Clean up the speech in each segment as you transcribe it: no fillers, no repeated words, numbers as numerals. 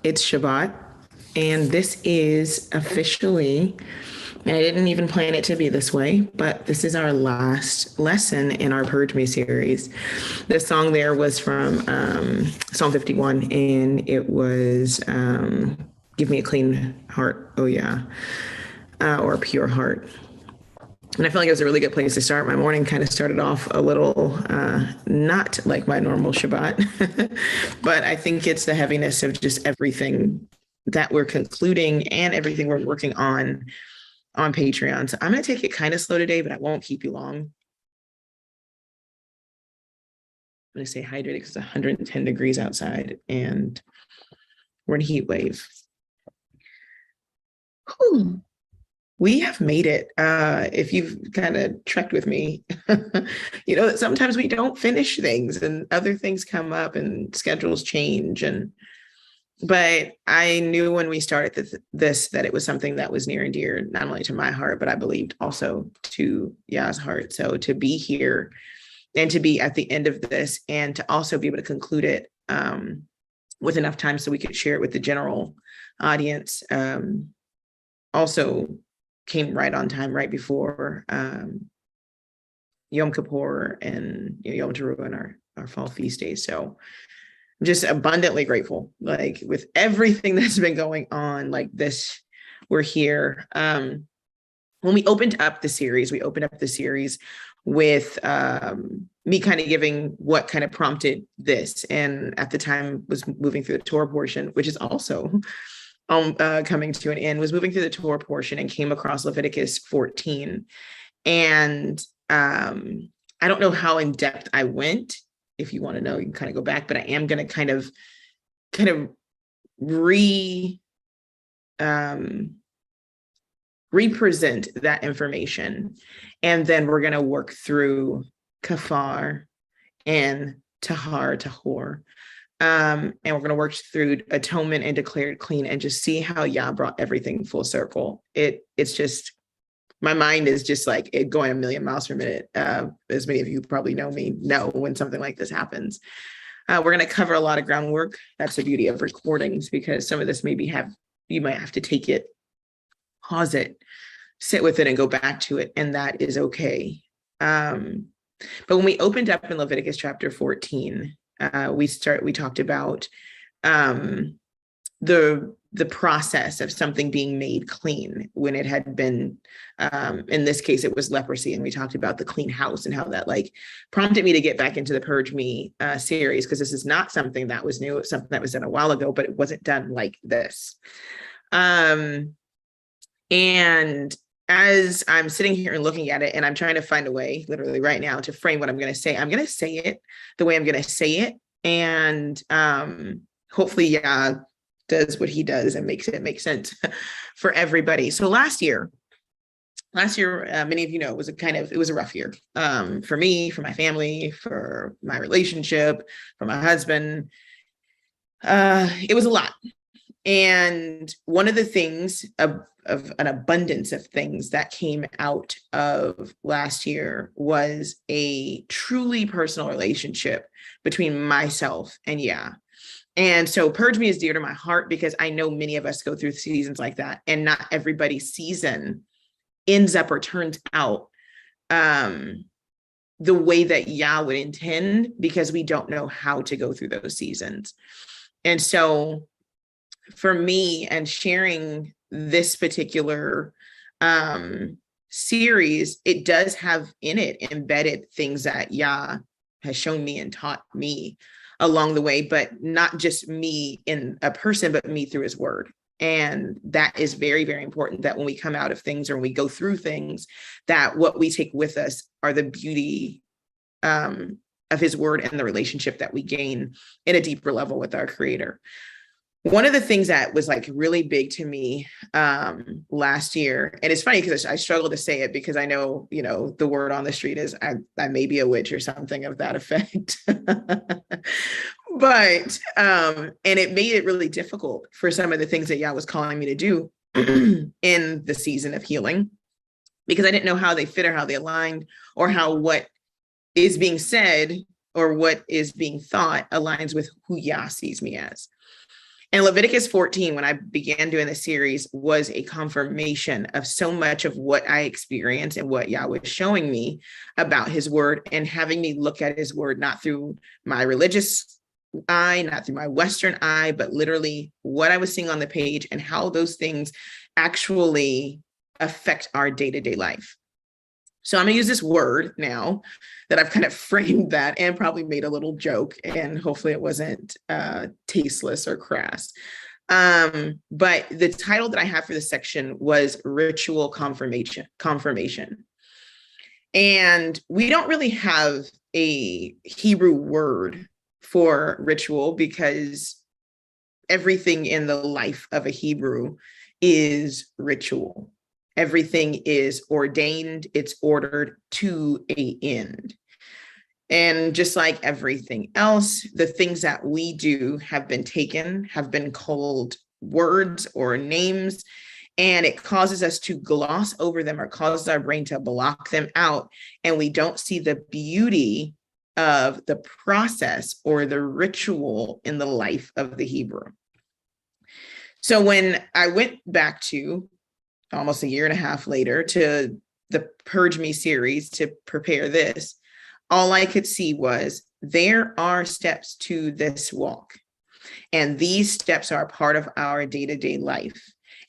It's Shabbat, and this is officially, and I didn't even plan it to be this way, but this is our last lesson in our Purge Me series. The song there was from Psalm 51, and it was Give Me a Clean Heart, oh yeah, or a Pure Heart. And I feel like it was a really good place to start. My morning kind of started off a little not like my normal Shabbat, but I think it's the heaviness of just everything that we're concluding and everything we're working on Patreon. So I'm going to take it kind of slow today, but I won't keep you long. I'm going to stay hydrated because it's 110 degrees outside and we're in a heat wave. Whew. We have made it. If you've kind of trekked with me, you know that sometimes we don't finish things and other things come up and schedules change. But I knew when we started this that it was something that was near and dear, not only to my heart, but I believed also to Yah's heart. So to be here and to be at the end of this and to also be able to conclude it with enough time so we could share it with the general audience also came right on time, right before Yom Kippur and Yom Teruah and our fall feast days. So I'm just abundantly grateful, like with everything that's been going on, like this, we're here. When we opened up the series, with me kind of giving what kind of prompted this. And at the time was moving through the Torah portion, which is also coming to an end, was moving through the Torah portion and came across Leviticus 14. And I don't know how in depth I went. If you want to know, you can kind of go back, but I am going to kind of represent that information. And then we're going to work through kafar and tahor. And we're going to work through atonement and declared clean and just see how Yah brought everything full circle. It's just, my mind is just like it going a million miles per minute. As many of you probably know me, know when something like this happens. We're going to cover a lot of groundwork. That's the beauty of recordings, because some of this you might have to take it, pause it, sit with it, and go back to it. And that is okay. But when we opened up in Leviticus chapter 14, we talked about the process of something being made clean when it had been, in this case, it was leprosy. And we talked about the clean house and how that like prompted me to get back into the Purge Me series, because this is not something that was new. It's something that was done a while ago, but it wasn't done like this. And as I'm sitting here and looking at it, and I'm trying to find a way, literally right now, to frame what I'm going to say, I'm going to say it the way I'm going to say it. And hopefully, Yah does what he does and makes it make sense for everybody. So last year, many of you know, it was a rough year for me, for my family, for my relationship, for my husband. It was a lot. And one of the things of an abundance of things that came out of last year was a truly personal relationship between myself and Yah. And so Purge Me is dear to my heart because I know many of us go through seasons like that, and not everybody's season ends up or turns out the way that Yah would intend, because we don't know how to go through those seasons. And so for me, and sharing this particular series, it does have in it embedded things that Yah has shown me and taught me along the way, but not just me in a person, but me through his word. And that is very, very important, that when we come out of things or when we go through things, that what we take with us are the beauty of his word and the relationship that we gain in a deeper level with our creator. One of the things that was like really big to me last year, and it's funny because I struggle to say it because I know, the word on the street is I may be a witch or something of that effect. But, and it made it really difficult for some of the things that Yah was calling me to do in the season of healing, because I didn't know how they fit or how they aligned, or how what is being said or what is being thought aligns with who Yah sees me as. And Leviticus 14, when I began doing the series, was a confirmation of so much of what I experienced and what Yah was showing me about his word, and having me look at his word, not through my religious eye, not through my Western eye, but literally what I was seeing on the page and how those things actually affect our day-to-day life. So I'm going to use this word now that I've kind of framed that and probably made a little joke, and hopefully it wasn't tasteless or crass. But the title that I have for this section was Ritual Confirmation. And we don't really have a Hebrew word for ritual, because everything in the life of a Hebrew is ritual. Everything is ordained, it's ordered to an end. And just like everything else, the things that we do have been taken, have been called words or names, and it causes us to gloss over them or causes our brain to block them out. And we don't see the beauty of the process or the ritual in the life of the Hebrew. So when I went back to almost a year and a half later to the Purge Me series to prepare this, all I could see was there are steps to this walk. And these steps are a part of our day-to-day life.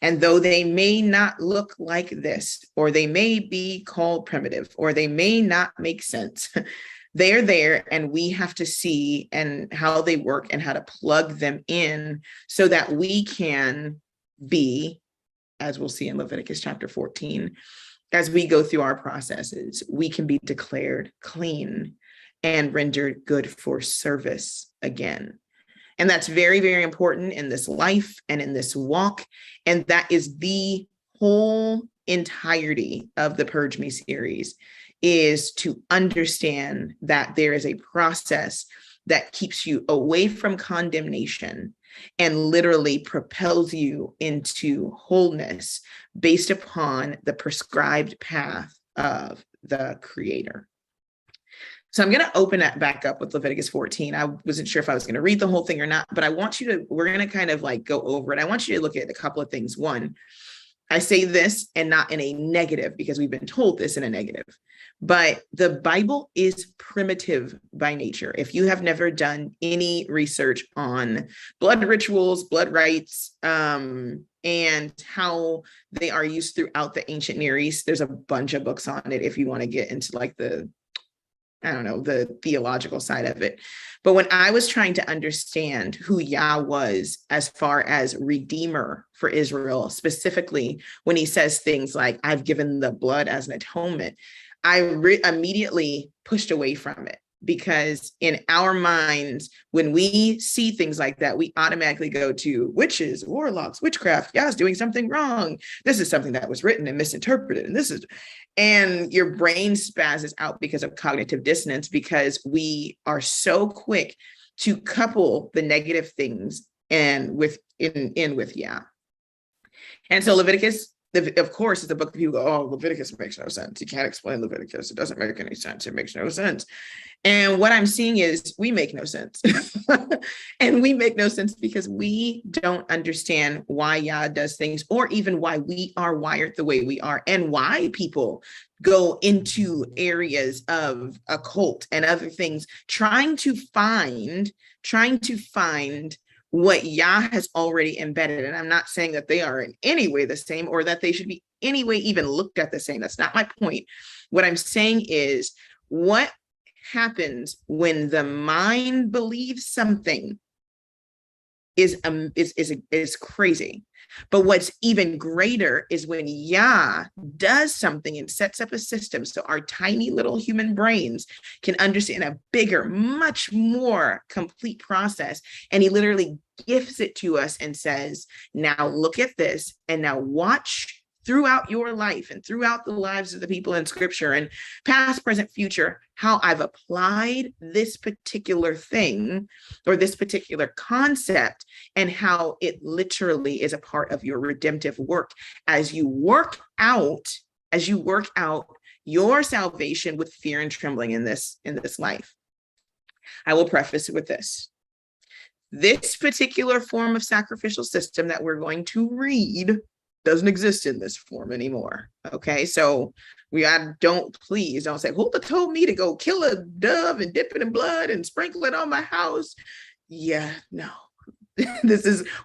And though they may not look like this, or they may be called primitive, or they may not make sense, they're there, and we have to see and how they work and how to plug them in so that we can be, as we'll see in Leviticus chapter 14, as we go through our processes, we can be declared clean and rendered good for service again. And that's very, very important in this life and in this walk. And that is the whole entirety of the Purge Me series, is to understand that there is a process that keeps you away from condemnation and literally propels you into wholeness based upon the prescribed path of the Creator. So I'm going to open that back up with Leviticus 14. I wasn't sure if I was going to read the whole thing or not, but I want you to, we're going to kind of like go over it. I want you to look at a couple of things. One, I say this and not in a negative, because we've been told this in a negative, but the Bible is primitive by nature. If you have never done any research on blood rituals, blood rites, and how they are used throughout the ancient Near East, there's a bunch of books on it if you want to get into like the theological side of it. But when I was trying to understand who Yah was as far as Redeemer for Israel, specifically when he says things like, I've given the blood as an atonement, I immediately pushed away from it. Because in our minds, when we see things like that, we automatically go to witches, warlocks, witchcraft. Yah's doing something wrong. This is something that was written and misinterpreted. And your brain spazzes out because of cognitive dissonance, because we are so quick to couple the negative things and with Yah. And so Leviticus, of course, is a book that people go, oh, Leviticus makes no sense. You can't explain Leviticus. It doesn't make any sense. It makes no sense. And what I'm seeing is we make no sense. And we make no sense because we don't understand why Yah does things, or even why we are wired the way we are, and why people go into areas of occult and other things, trying to find what Yah has already embedded. And I'm not saying that they are in any way the same, or that they should be any way even looked at the same. That's not my point. What I'm saying is, what happens when the mind believes something is crazy. But what's even greater is when Yah does something and sets up a system so our tiny little human brains can understand a bigger, much more complete process. And he literally gifts it to us and says, now look at this, and now watch throughout your life and throughout the lives of the people in scripture and past, present, future, how I've applied this particular thing or this particular concept, and how it literally is a part of your redemptive work as you work out your salvation with fear and trembling in this life. I will preface it with this. This particular form of sacrificial system that we're going to read doesn't exist in this form anymore. Okay, so please don't say, who told me to go kill a dove and dip it in blood and sprinkle it on my house? Yeah, no.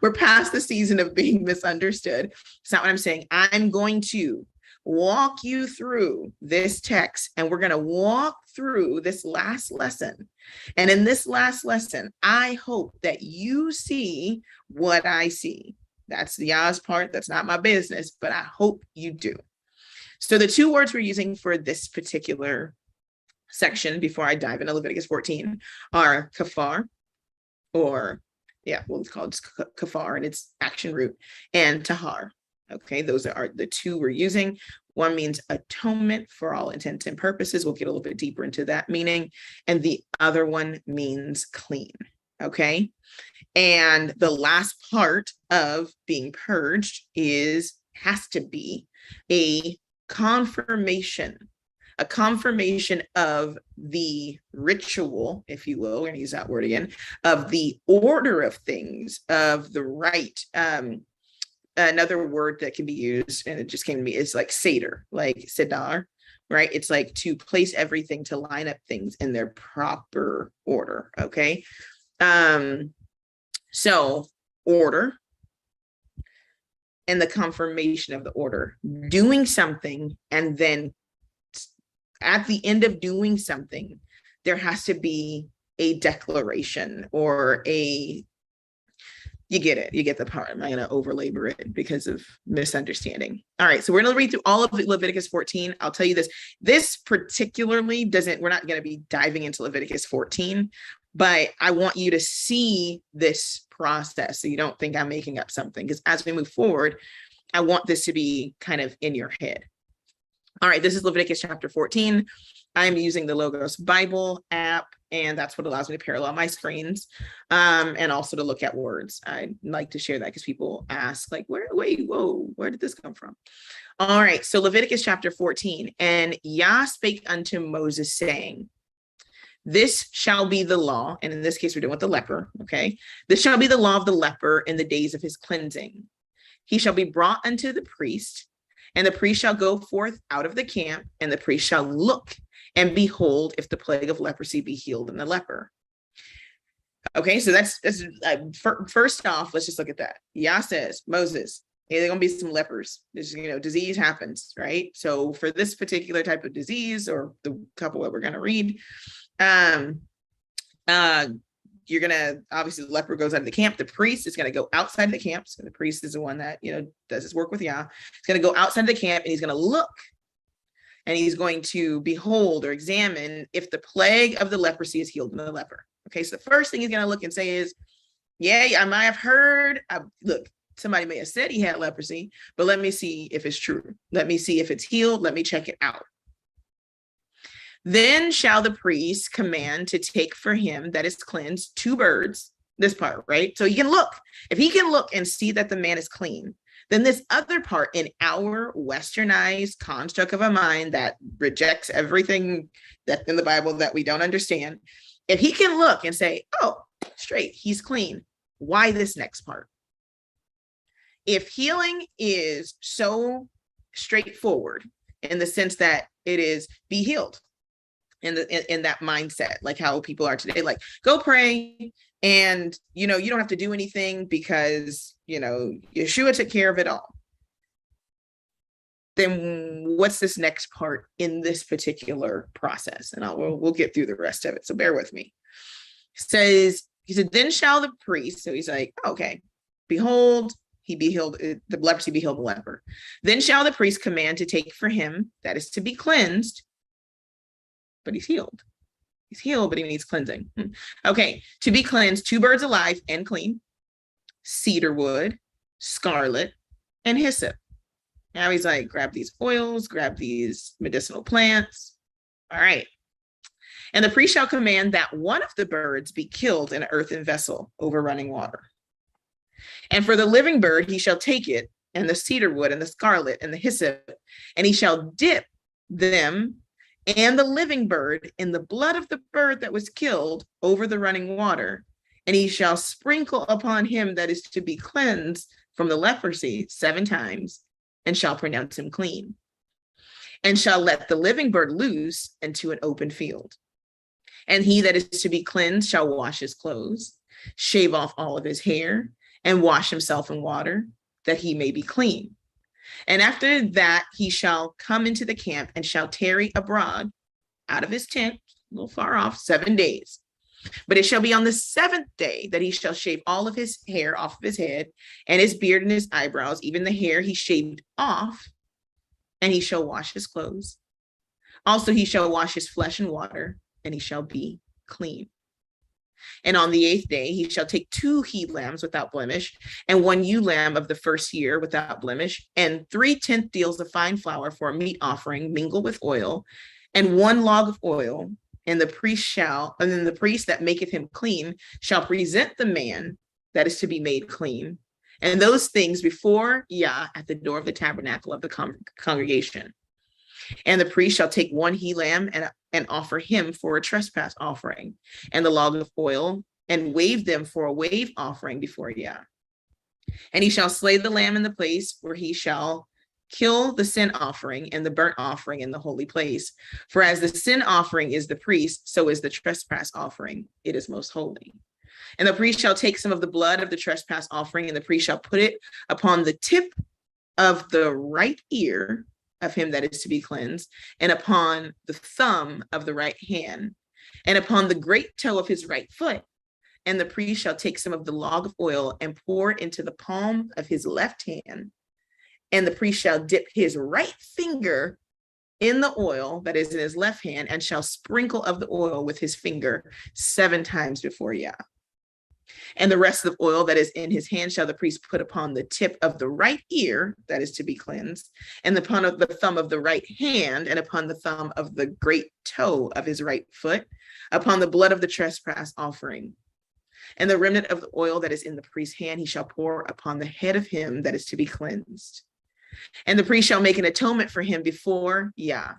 We're past the season of being misunderstood. It's not what I'm saying. I'm going to walk you through this text, and we're going to walk through this last lesson. And in this last lesson, I hope that you see what I see. That's the Yah's part. That's not my business, but I hope you do. So the two words we're using for this particular section before I dive into Leviticus 14 are kafar, it's called kafar in its action root, and tahar. Okay, those are the two we're using. One means atonement for all intents and purposes. We'll get a little bit deeper into that meaning. And the other one means clean. Okay. And the last part of being purged has to be a confirmation of the ritual, if you will, we're going to use that word again, of the order of things, of the right. Another word that can be used, and it just came to me, is like seder, like sedar, right? It's like to place everything, to line up things in their proper order. Okay. So order and the confirmation of the order, doing something, and then at the end of doing something, there has to be a declaration or you get it. You get the part. I'm not going to overlabor it because of misunderstanding. All right. So we're going to read through all of Leviticus 14. I'll tell you this particularly we're not going to be diving into Leviticus 14, but I want you to see this process so you don't think I'm making up something, because as we move forward, I want this to be kind of in your head. All right, this is Leviticus chapter 14. I'm using the Logos Bible app, and that's what allows me to parallel my screens, and also to look at words. I like to share that because people ask, like, where did this come from? All right, so Leviticus chapter 14. And Yah spake unto Moses, saying, this shall be the law, and in this case, we're doing with the leper, okay? This shall be the law of the leper in the days of his cleansing. He shall be brought unto the priest, and the priest shall go forth out of the camp, and the priest shall look and behold if the plague of leprosy be healed in the leper. Okay, so that's first off, let's just look at that. Yah says, Moses, hey, there's going to be some lepers. There's, disease happens, right? So for this particular type of disease, or the couple that we're going to read, you're going to, obviously the leper goes out of the camp. The priest is going to go outside of the camp. So the priest is the one that, does his work with Yah. He's going to go outside of the camp, and he's going to look, and he's going to behold or examine if the plague of the leprosy is healed in the leper. Okay. So the first thing he's going to look and say is, yeah, I might have heard, look, somebody may have said he had leprosy, but let me see if it's true. Let me see if it's healed. Let me check it out. Then shall the priest command to take for him that is cleansed 2 birds, this part, right? So he can look. If he can look and see that the man is clean, then this other part, in our westernized construct of a mind that rejects everything that in the Bible that we don't understand, if he can look and say, oh, straight, he's clean, why this next part? If healing is so straightforward in the sense that it is be healed, in that mindset, like how people are today, like go pray, and you don't have to do anything because Yeshua took care of it all. Then what's this next part in this particular process? And we'll get through the rest of it, so bear with me. He said, then shall the priest, so he's like, okay, behold, he beheld the leprosy, beheld the leper. Then shall the priest command to take for him that is to be cleansed, but he's healed. He's healed, but he needs cleansing. Okay, to be cleansed, 2 birds alive and clean, cedar wood, scarlet, and hyssop. Now he's like, grab these oils, grab these medicinal plants. All right. And the priest shall command that one of the birds be killed in an earthen vessel over running water. And for the living bird, he shall take it, and the cedar wood, and the scarlet, and the hyssop, and he shall dip them and the living bird in the blood of the bird that was killed over the running water. And he shall sprinkle upon him that is to be cleansed from the leprosy 7 times, and shall pronounce him clean. And shall let the living bird loose into an open field. And he that is to be cleansed shall wash his clothes, shave off all of his hair, and wash himself in water, that he may be clean. And after that, he shall come into the camp, and shall tarry abroad out of his tent, a little far off, 7 days. But it shall be on the 7th day that he shall shave all of his hair off of his head, and his beard and his eyebrows, even the hair he shaved off, and he shall wash his clothes. Also he shall wash his flesh in water, and he shall be clean. And on the 8th day, he shall take 2 he lambs without blemish, and 1 ewe lamb of the first year without blemish, and 3/10 deals of fine flour for a meat offering mingled with oil, and 1 log of oil. And then the priest that maketh him clean shall present the man that is to be made clean, and those things before Yah at the door of the tabernacle of the congregation. And the priest shall take 1 he lamb and offer him for a trespass offering, and the log of oil, and wave them for a wave offering before Yah. And he shall slay the lamb in the place where he shall kill the sin offering and the burnt offering in the holy place. For as the sin offering is the priest, so is the trespass offering. It is most holy. And the priest shall take some of the blood of the trespass offering, and the priest shall put it upon the tip of the right ear of him that is to be cleansed, and upon the thumb of the right hand, and upon the great toe of his right foot. And the priest shall take some of the log of oil and pour it into the palm of his left hand. And the priest shall dip his right finger in the oil that is in his left hand, and shall sprinkle of the oil with his finger 7 times before Yah. And the rest of the oil that is in his hand shall the priest put upon the tip of the right ear that is to be cleansed, and upon the thumb of the right hand, and upon the thumb of the great toe of his right foot, upon the blood of the trespass offering. And the remnant of the oil that is in the priest's hand he shall pour upon the head of him that is to be cleansed. And the priest shall make an atonement for him before Yah.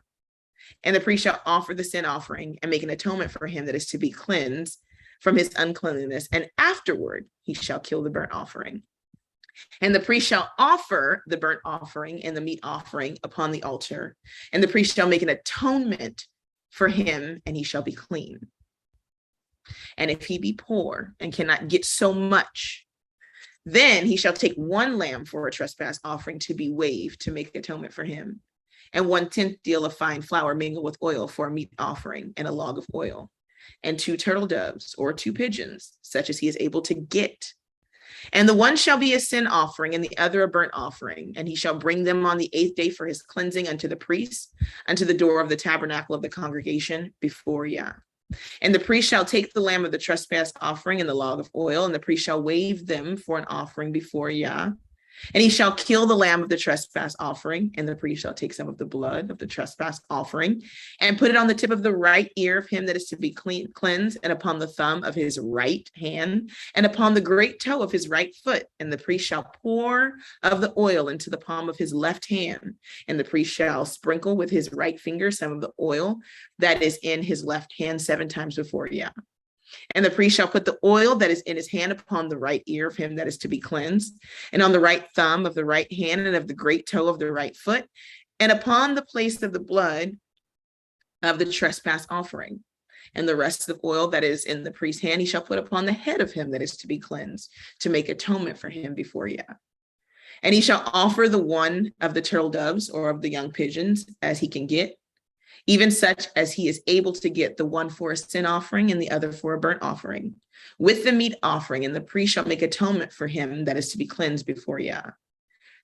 And the priest shall offer the sin offering and make an atonement for him that is to be cleansed from his uncleanliness, and afterward he shall kill the burnt offering. And the priest shall offer the burnt offering and the meat offering upon the altar, and the priest shall make an atonement for him, and he shall be clean. And if he be poor and cannot get so much, then he shall take 1 lamb for a trespass offering to be waved to make atonement for him, and 1/10 deal of fine flour mingled with oil for a meat offering, and a log of oil, and 2 turtle doves or 2 pigeons, such as he is able to get. And the one shall be a sin offering, and the other a burnt offering. And he shall bring them on the 8th day for his cleansing unto the priest, unto the door of the tabernacle of the congregation before Yah. And the priest shall take the lamb of the trespass offering and the log of oil, and the priest shall wave them for an offering before Yah. And he shall kill the lamb of the trespass offering, and the priest shall take some of the blood of the trespass offering and put it on the tip of the right ear of him that is to be cleansed, and upon the thumb of his right hand, and upon the great toe of his right foot. And the priest shall pour of the oil into the palm of his left hand, and the priest shall sprinkle with his right finger some of the oil that is in his left hand 7 times before Yah. And the priest shall put the oil that is in his hand upon the right ear of him that is to be cleansed, and on the right thumb of the right hand, and of the great toe of the right foot, and upon the place of the blood of the trespass offering. And the rest of the oil that is in the priest's hand he shall put upon the head of him that is to be cleansed, to make atonement for him before Yah. And he shall offer the one of the turtle doves or of the young pigeons as he can get, even such as he is able to get, the one for a sin offering and the other for a burnt offering, with the meat offering, and the priest shall make atonement for him that is to be cleansed before Yah.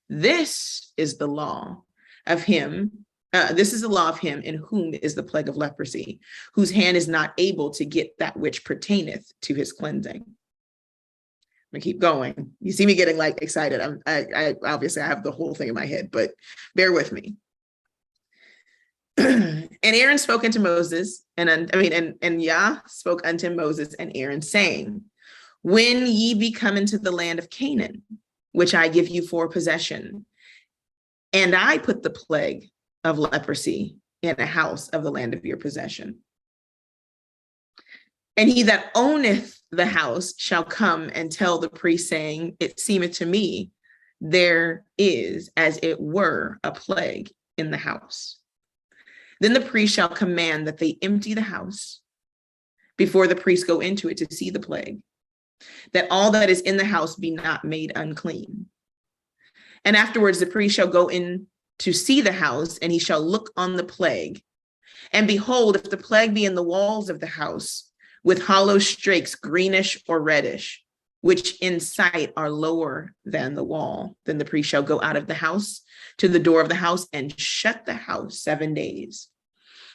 This is the law of him. This is the law of him in whom is the plague of leprosy, whose hand is not able to get that which pertaineth to his cleansing. I'm gonna keep going. You see me getting like excited. I obviously I have the whole thing in my head, but bear with me. And Aaron spoke unto Moses, and Yah spoke unto Moses and Aaron, saying, when ye be come into the land of Canaan, which I give you for possession, and I put the plague of leprosy in a house of the land of your possession. And he that owneth the house shall come and tell the priest, saying, it seemeth to me there is, as it were, a plague in the house. Then the priest shall command that they empty the house before the priest go into it to see the plague, that all that is in the house be not made unclean. And afterwards the priest shall go in to see the house, and he shall look on the plague. And behold, if the plague be in the walls of the house, with hollow strakes, greenish or reddish, which in sight are lower than the wall, then the priest shall go out of the house to the door of the house and shut the house 7 days.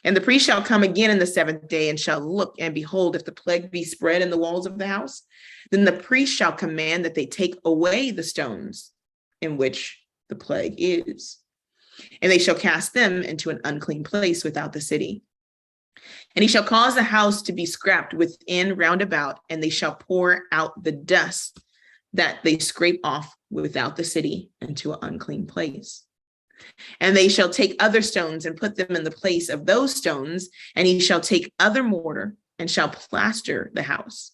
And the priest shall come again in the seventh day and shall look, and behold, if the plague be spread in the walls of the house, then the priest shall command that they take away the stones in which the plague is, and they shall cast them into an unclean place without the city. And he shall cause the house to be scraped within round about, and they shall pour out the dust that they scrape off without the city into an unclean place. And they shall take other stones and put them in the place of those stones, and he shall take other mortar and shall plaster the house.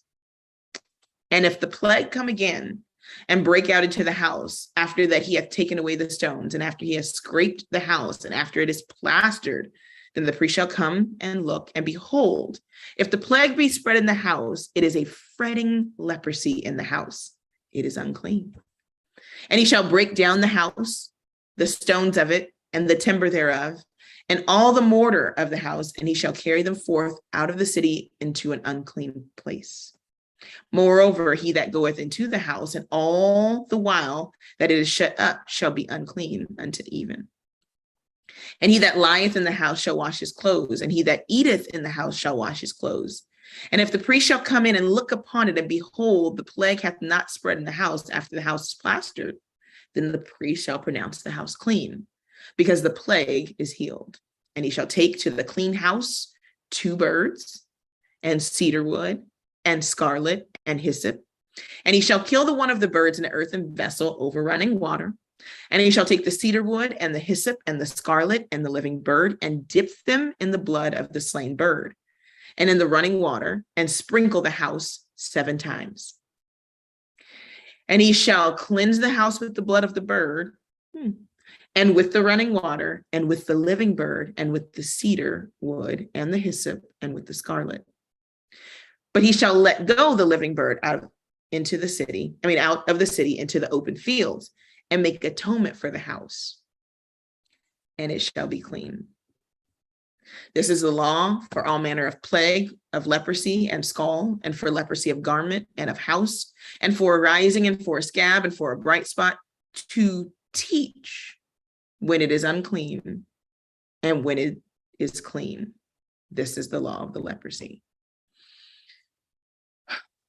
And if the plague come again and break out into the house, after that he hath taken away the stones, and after he has scraped the house, and after it is plastered, then the priest shall come and look, and behold, if the plague be spread in the house, it is a fretting leprosy in the house. It is unclean. And he shall break down the house, the stones of it, and the timber thereof, and all the mortar of the house, and he shall carry them forth out of the city into an unclean place. Moreover, he that goeth into the house, and all the while that it is shut up, shall be unclean unto even. And he that lieth in the house shall wash his clothes, and he that eateth in the house shall wash his clothes. And if the priest shall come in and look upon it, and behold, the plague hath not spread in the house after the house is plastered, then the priest shall pronounce the house clean, because the plague is healed. And he shall take to the clean house 2 birds, and cedar wood, and scarlet, and hyssop. And he shall kill the one of the birds in an earthen vessel over running water. And he shall take the cedar wood, and the hyssop, and the scarlet, and the living bird, and dip them in the blood of the slain bird, and in the running water, and sprinkle the house 7 times. And he shall cleanse the house with the blood of the bird, and with the running water, and with the living bird, and with the cedar wood, and the hyssop, and with the scarlet. But he shall let go the living bird out of the city into the open fields, and make atonement for the house, and it shall be clean. This is the law for all manner of plague, of leprosy and scald, and for leprosy of garment and of house, and for a rising, and for a scab, and for a bright spot, to teach when it is unclean and when it is clean. This is the law of the leprosy.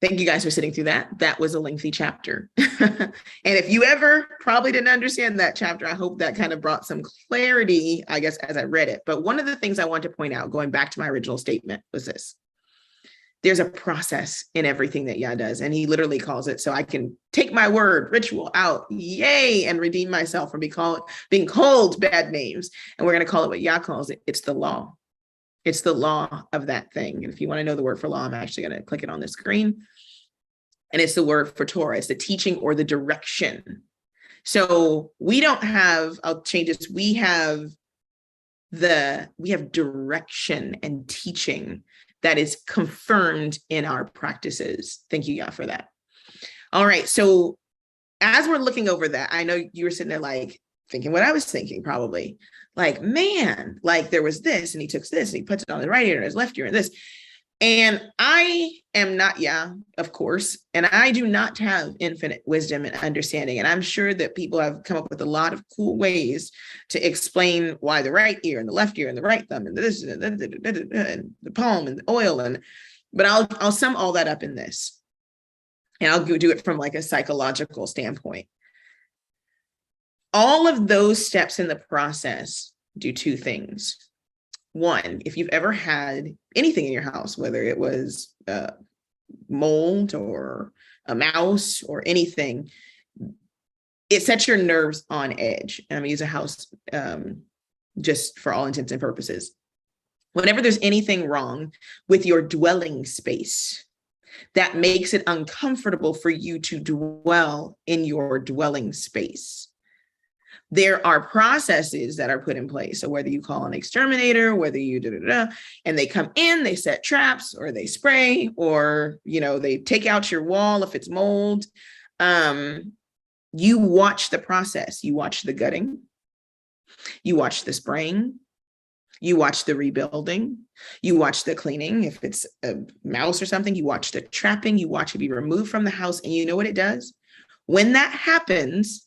Thank you guys for sitting through that. That was a lengthy chapter. And if you ever probably didn't understand that chapter, I hope that kind of brought some clarity, I guess, as I read it. But one of the things I want to point out, going back to my original statement, was this. There's a process in everything that Yah does. And he literally calls it, so I can take my word, ritual, out, yay, and redeem myself from being called bad names. And we're going to call it what Yah calls it. It's the law. It's the law of that thing. And if you want to know the word for law, I'm actually going to click it on the screen. And it's the word for Torah. It's the teaching or the direction. So we don't have, I'll change this. We have direction and teaching that is confirmed in our practices. Thank you, Yah, for that. All right. So as we're looking over that, I know you were sitting there like thinking what I was thinking, probably. Like, man, like there was this, and he took this, and he puts it on his right ear and his left ear and this. And I am not Yah, of course, and I do not have infinite wisdom and understanding. And I'm sure that people have come up with a lot of cool ways to explain why the right ear and the left ear and the right thumb and this and the palm and the oil. But I'll sum all that up in this, and I'll do it from like a psychological standpoint. All of those steps in the process do 2 things. One, if you've ever had anything in your house, whether it was mold or a mouse or anything, it sets your nerves on edge. And I'm going to use a house just for all intents and purposes. Whenever there's anything wrong with your dwelling space, that makes it uncomfortable for you to dwell in your dwelling space. There are processes that are put in place. So whether you call an exterminator, whether you and they come in, they set traps, or they spray, or, they take out your wall if it's mold. You watch the process. You watch the gutting. You watch the spraying. You watch the rebuilding. You watch the cleaning. If it's a mouse or something, you watch the trapping. You watch it be removed from the house. And you know what it does? When that happens,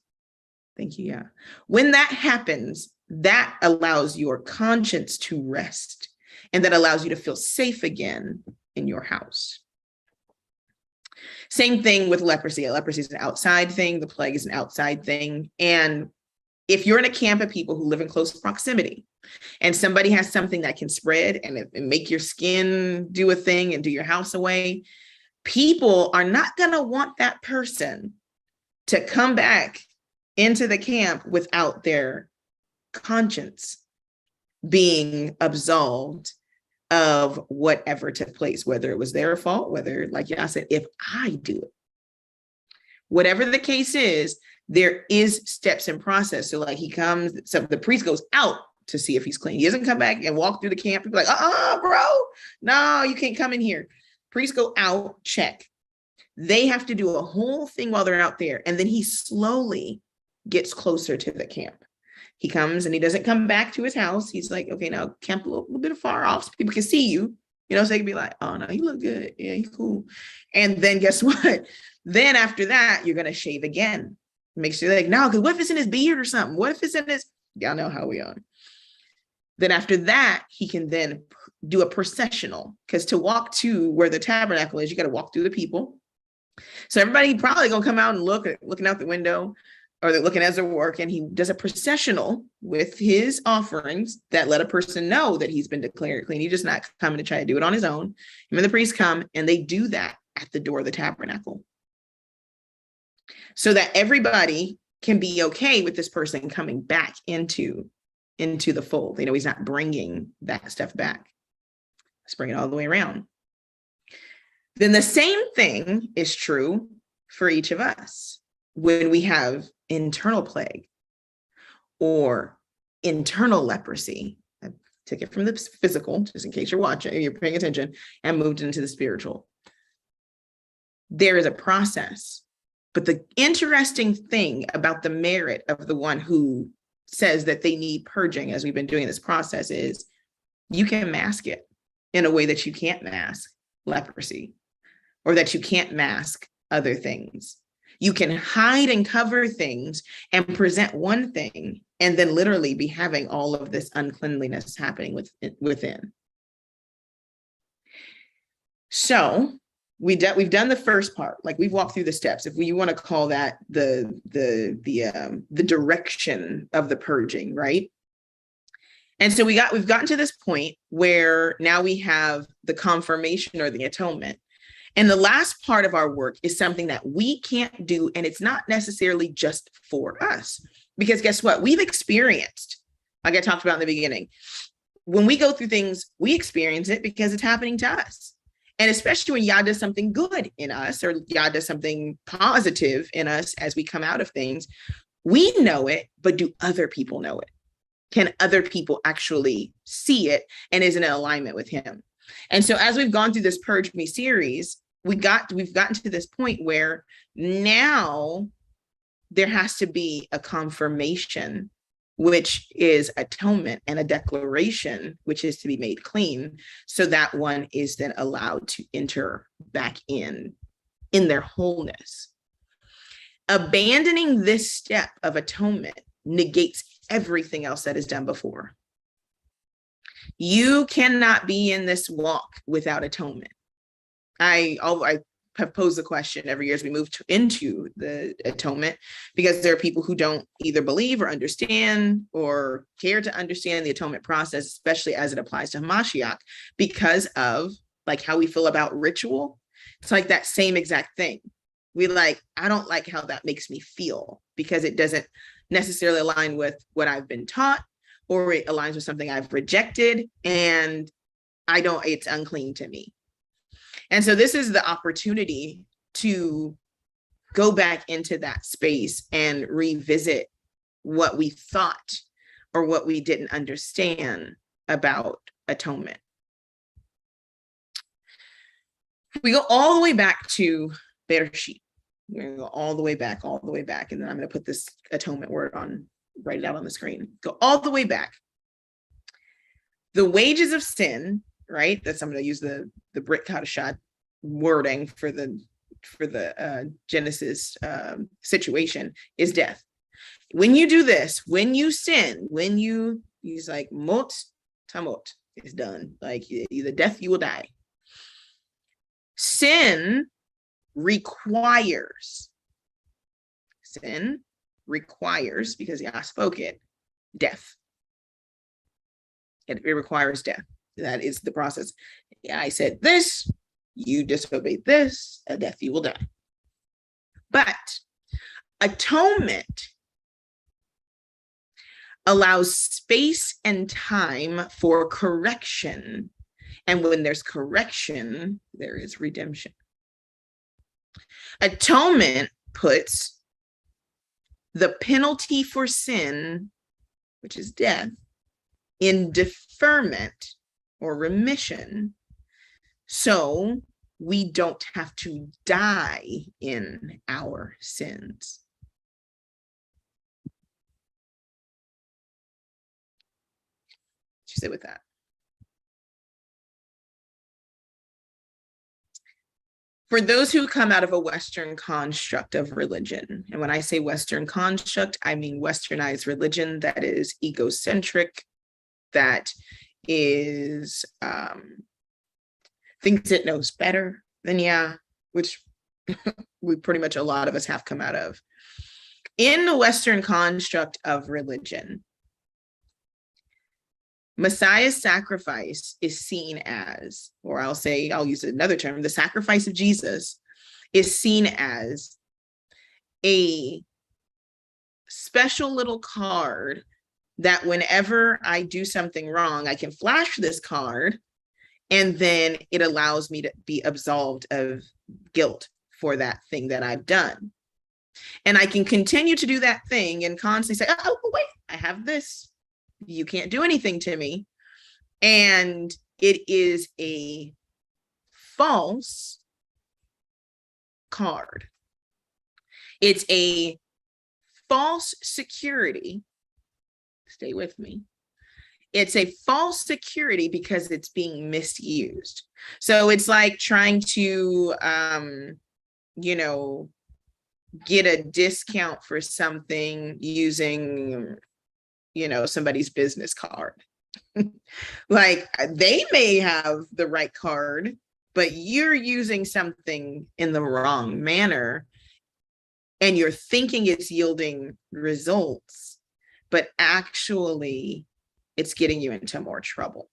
thank you, When that happens, that allows your conscience to rest. and that allows you to feel safe again in your house. Same thing with leprosy. Leprosy is an outside thing. The plague is an outside thing. And if you're in a camp of people who live in close proximity and somebody has something that can spread and make your skin do a thing and do your house away, people are not going to want that person to come back into the camp without their conscience being absolved of whatever took place, whether it was their fault, whether, like y'all said, if I do it, whatever the case is, there is steps and process. So like he comes, so the priest goes out to see if he's clean. He doesn't come back and walk through the camp. People like, bro, no, you can't come in here. Priests go out, check. They have to do a whole thing while they're out there. And then he slowly gets closer to the camp. He comes and he doesn't come back to his house. He's like, okay, now camp a little bit far off so people can see you, so they can be like, oh no, you look good. Yeah, you cool. And then guess what? Then after that, you're going to shave again. Make sure like, no, because what if it's in his beard or something? What if it's in his, y'all know how we are. Then after that, he can then do a processional, because to walk to where the tabernacle is, you got to walk through the people. So everybody probably going to come out and looking out the window, or they're looking as they're working. He does a processional with his offerings that let a person know that he's been declared clean. He's just not coming to try to do it on his own. Him and the priest come and they do that at the door of the tabernacle, so that everybody can be okay with this person coming back into the fold. They know he's not bringing that stuff back. Let's bring it all the way around. Then the same thing is true for each of us when we have internal plague or internal leprosy. I took it from the physical, just in case you're watching, you're paying attention, and moved into the spiritual. There is a process. But the interesting thing about the merit of the one who says that they need purging, as we've been doing this process, is you can mask it in a way that you can't mask leprosy, or that you can't mask other things. You can hide and cover things and present one thing, and then literally be having all of this uncleanliness happening within. So we've done the first part, like we've walked through the steps, if you want to call that the direction of the purging, right? And so we've gotten to this point where now we have the confirmation or the atonement. And the last part of our work is something that we can't do, and it's not necessarily just for us, because guess what? We've experienced, like I talked about in the beginning, when we go through things, we experience it because it's happening to us. And especially when Yah does something good in us, or Yah does something positive in us as we come out of things, we know it, but do other people know it? Can other people actually see it, and is it in alignment with him? And so as we've gone through this Purge Me series, we've gotten to this point where now there has to be a confirmation, which is atonement, and a declaration, which is to be made clean, so that one is then allowed to enter back in their wholeness. Abandoning this step of atonement negates everything else that is done before. You cannot be in this walk without atonement. I have posed the question every year as we move into the atonement, because there are people who don't either believe or understand or care to understand the atonement process, especially as it applies to Hamashiach, because of like how we feel about ritual. It's like that same exact thing. I don't like how that makes me feel, because it doesn't necessarily align with what I've been taught, or it aligns with something I've rejected, and it's unclean to me. And so this is the opportunity to go back into that space and revisit what we thought or what we didn't understand about atonement. We go all the way back to Bereshit. We're going to go all the way back. And then I'm going to put this atonement word write it out on the screen. Go all the way back. The wages of sin, right? I'm going to use the Brit Kadashah wording for the Genesis situation, is death. When you do this, when you sin, he's like, mot tamot is done. Like either death, you will die. Sin requires, because Yah spoke it, death. It requires death. That is the process. Yeah, I said this, you disobeyed this, a death you will die. But atonement allows space and time for correction. And when there's correction, there is redemption. Atonement puts the penalty for sin, which is death, in deferment or remission, so we don't have to die in our sins. What you say with that? For those who come out of a Western construct of religion, and when I say Western construct, I mean Westernized religion that is egocentric, that is thinks it knows better than Yah, which we pretty much, a lot of us have come out of. In the Western construct of religion, Messiah's sacrifice is seen as, or I'll use another term, the sacrifice of Jesus is seen as a special little card that whenever I do something wrong, I can flash this card, and then it allows me to be absolved of guilt for that thing that I've done. And I can continue to do that thing and constantly say, oh, wait, I have this. You can't do anything to me. And it is a false card. It's a false security. Stay with me. It's a false security because it's being misused. So it's like trying to, get a discount for something using, somebody's business card. Like they may have the right card, but you're using something in the wrong manner and you're thinking it's yielding results, but actually it's getting you into more trouble.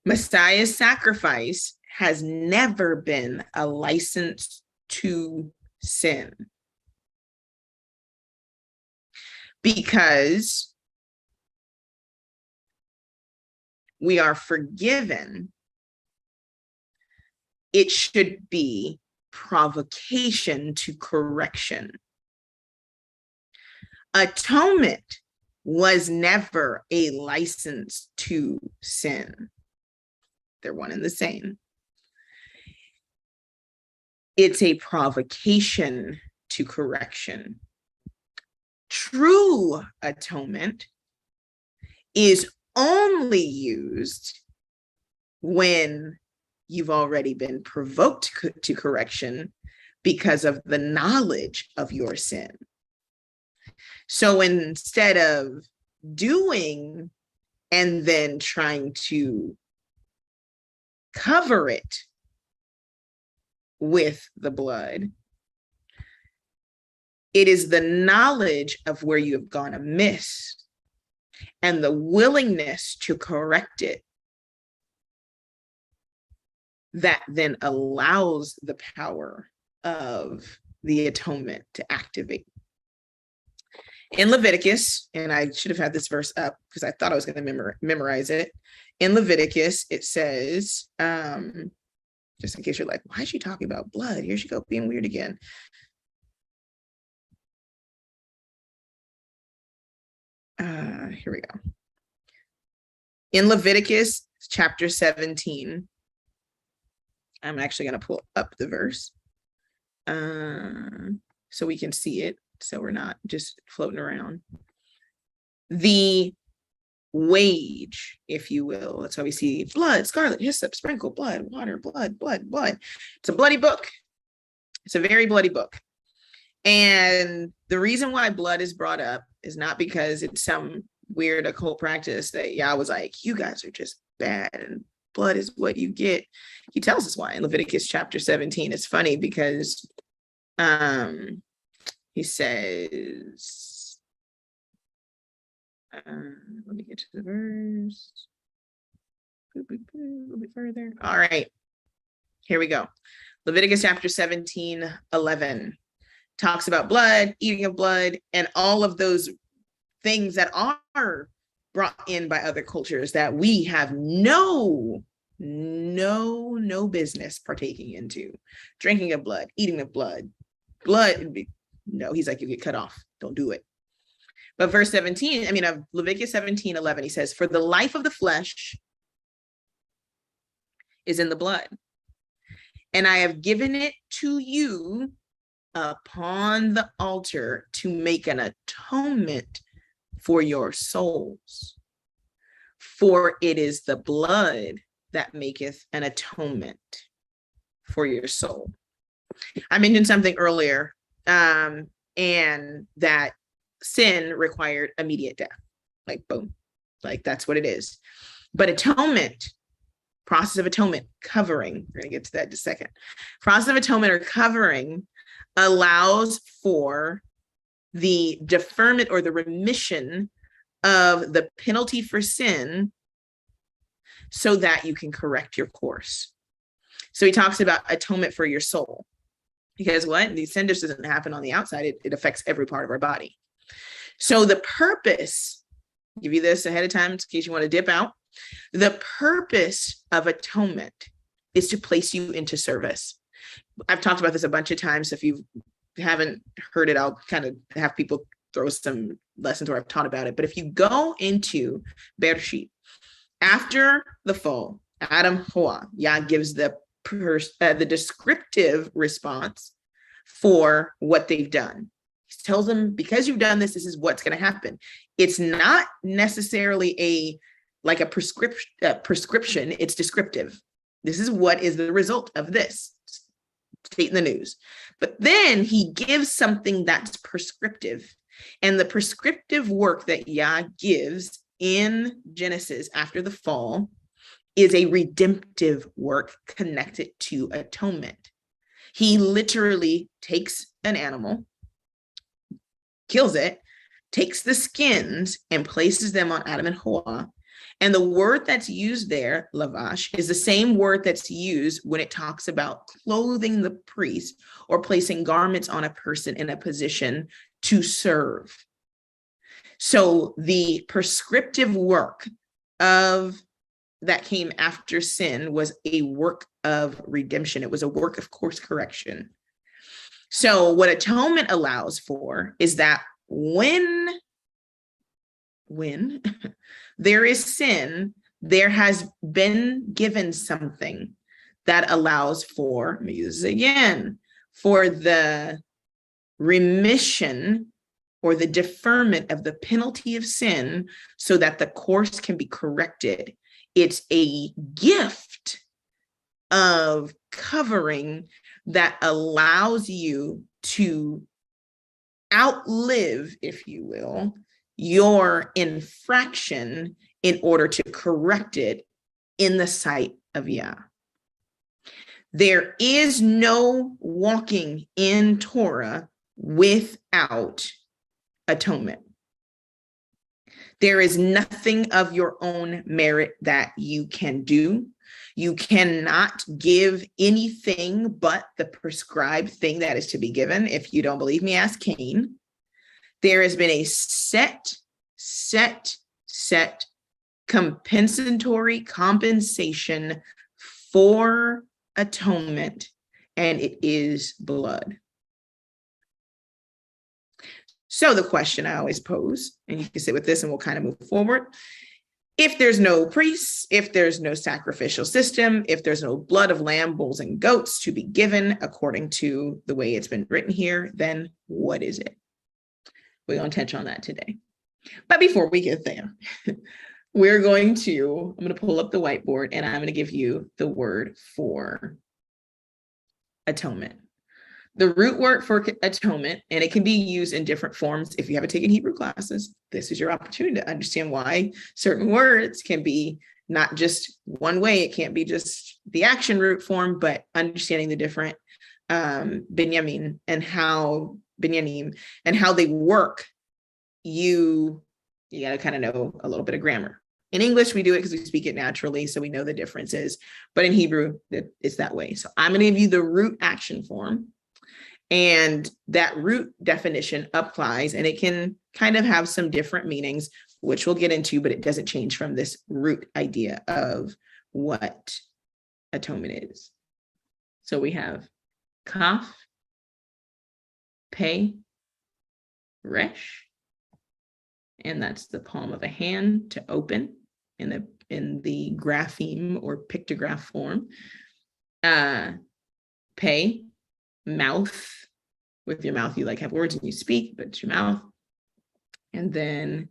Messiah's sacrifice has never been a license to sin, because we are forgiven. It should be provocation to correction. Atonement was never a license to sin. They're one and the same. It's a provocation to correction. True atonement is only used when you've already been provoked to correction because of the knowledge of your sin. So instead of doing and then trying to cover it with the blood, it is the knowledge of where you have gone amiss and the willingness to correct it that then allows the power of the atonement to activate. In Leviticus, and I should have had this verse up because I thought I was going to memorize it. In Leviticus, it says, just in case you're like, why is she talking about blood? Here she go being weird again. Here we go. In Leviticus chapter 17, I'm actually going to pull up the verse so we can see it, so we're not just floating around. The wage, if you will, that's why we see blood, scarlet, hyssop, sprinkle, blood, water, blood, blood, blood. It's a bloody book. It's a very bloody book. And the reason why blood is brought up is not because it's some weird occult practice that Yah was like, you guys are just bad and blood is what you get. He tells us why in Leviticus chapter 17. It's funny because he says, let me get to the verse. A little bit further. All right, here we go. Leviticus chapter 17:11 talks about blood, eating of blood, and all of those things that are brought in by other cultures that we have no business partaking into. Drinking of blood, eating of blood. No, he's like, you get cut off. Don't do it. But verse 17, of Leviticus 17:11, he says, for the life of the flesh is in the blood, and I have given it to you upon the altar to make an atonement for your souls. For it is the blood that maketh an atonement for your soul. I mentioned something earlier, and that sin required immediate death. Like, boom. Like, that's what it is. But atonement, process of atonement, covering, we're going to get to that in a second. Process of atonement or covering allows for the deferment or the remission of the penalty for sin so that you can correct your course. So he talks about atonement for your soul. Because what? The sin just doesn't happen on the outside. It affects every part of our body. So the purpose, I'll give you this ahead of time in case you want to dip out. The purpose of atonement is to place you into service. I've talked about this a bunch of times. So if you haven't heard it, I'll kind of have people throw some lessons where I've taught about it. But if you go into Bereshit, after the fall, Adam, Hawa, Yah gives the descriptive response for what they've done. He tells them, because you've done this, this is what's going to happen. It's not necessarily a prescription. It's descriptive. This is what is the result of this. State in the news. But then he gives something that's prescriptive. And the prescriptive work that Yah gives in Genesis after the fall is a redemptive work connected to atonement. He literally takes an animal, kills it, takes the skins and places them on Adam and Hawa. And the word that's used there, lavash, is the same word that's used when it talks about clothing the priest or placing garments on a person in a position to serve. So the prescriptive work of that came after sin was a work of redemption. It was a work of course correction. So what atonement allows for is that when there is sin, there has been given something that allows for, let me use this again, for the remission or the deferment of the penalty of sin so that the course can be corrected. It's a gift of covering that allows you to outlive, if you will, your infraction in order to correct it in the sight of Yah. There is no walking in Torah without atonement. There is nothing of your own merit that you can do. You cannot give anything but the prescribed thing that is to be given. If you don't believe me, ask Cain. There has been a set compensatory compensation for atonement, and it is blood. So the question I always pose, and you can sit with this and we'll kind of move forward. If there's no priests, if there's no sacrificial system, if there's no blood of lamb, bulls, and goats to be given according to the way it's been written here, then what is it? We're going to touch on that today. But before we get there, I'm going to pull up the whiteboard and I'm going to give you the word for atonement. The root word for atonement, and it can be used in different forms. If you haven't taken Hebrew classes, this is your opportunity to understand why certain words can be not just one way. It can't be just the action root form, but understanding the different binyamin and how they work. You got to kind of know a little bit of grammar. In English, we do it because we speak it naturally, so we know the differences. But in Hebrew, it's that way. So I'm going to give you the root action form. And that root definition applies, and it can kind of have some different meanings, which we'll get into, but it doesn't change from this root idea of what atonement is. So we have kaf, pei, resh, and that's the palm of a hand to open in the grapheme or pictograph form. Pei, mouth. With your mouth, you like have words and you speak, but it's your mouth. And then,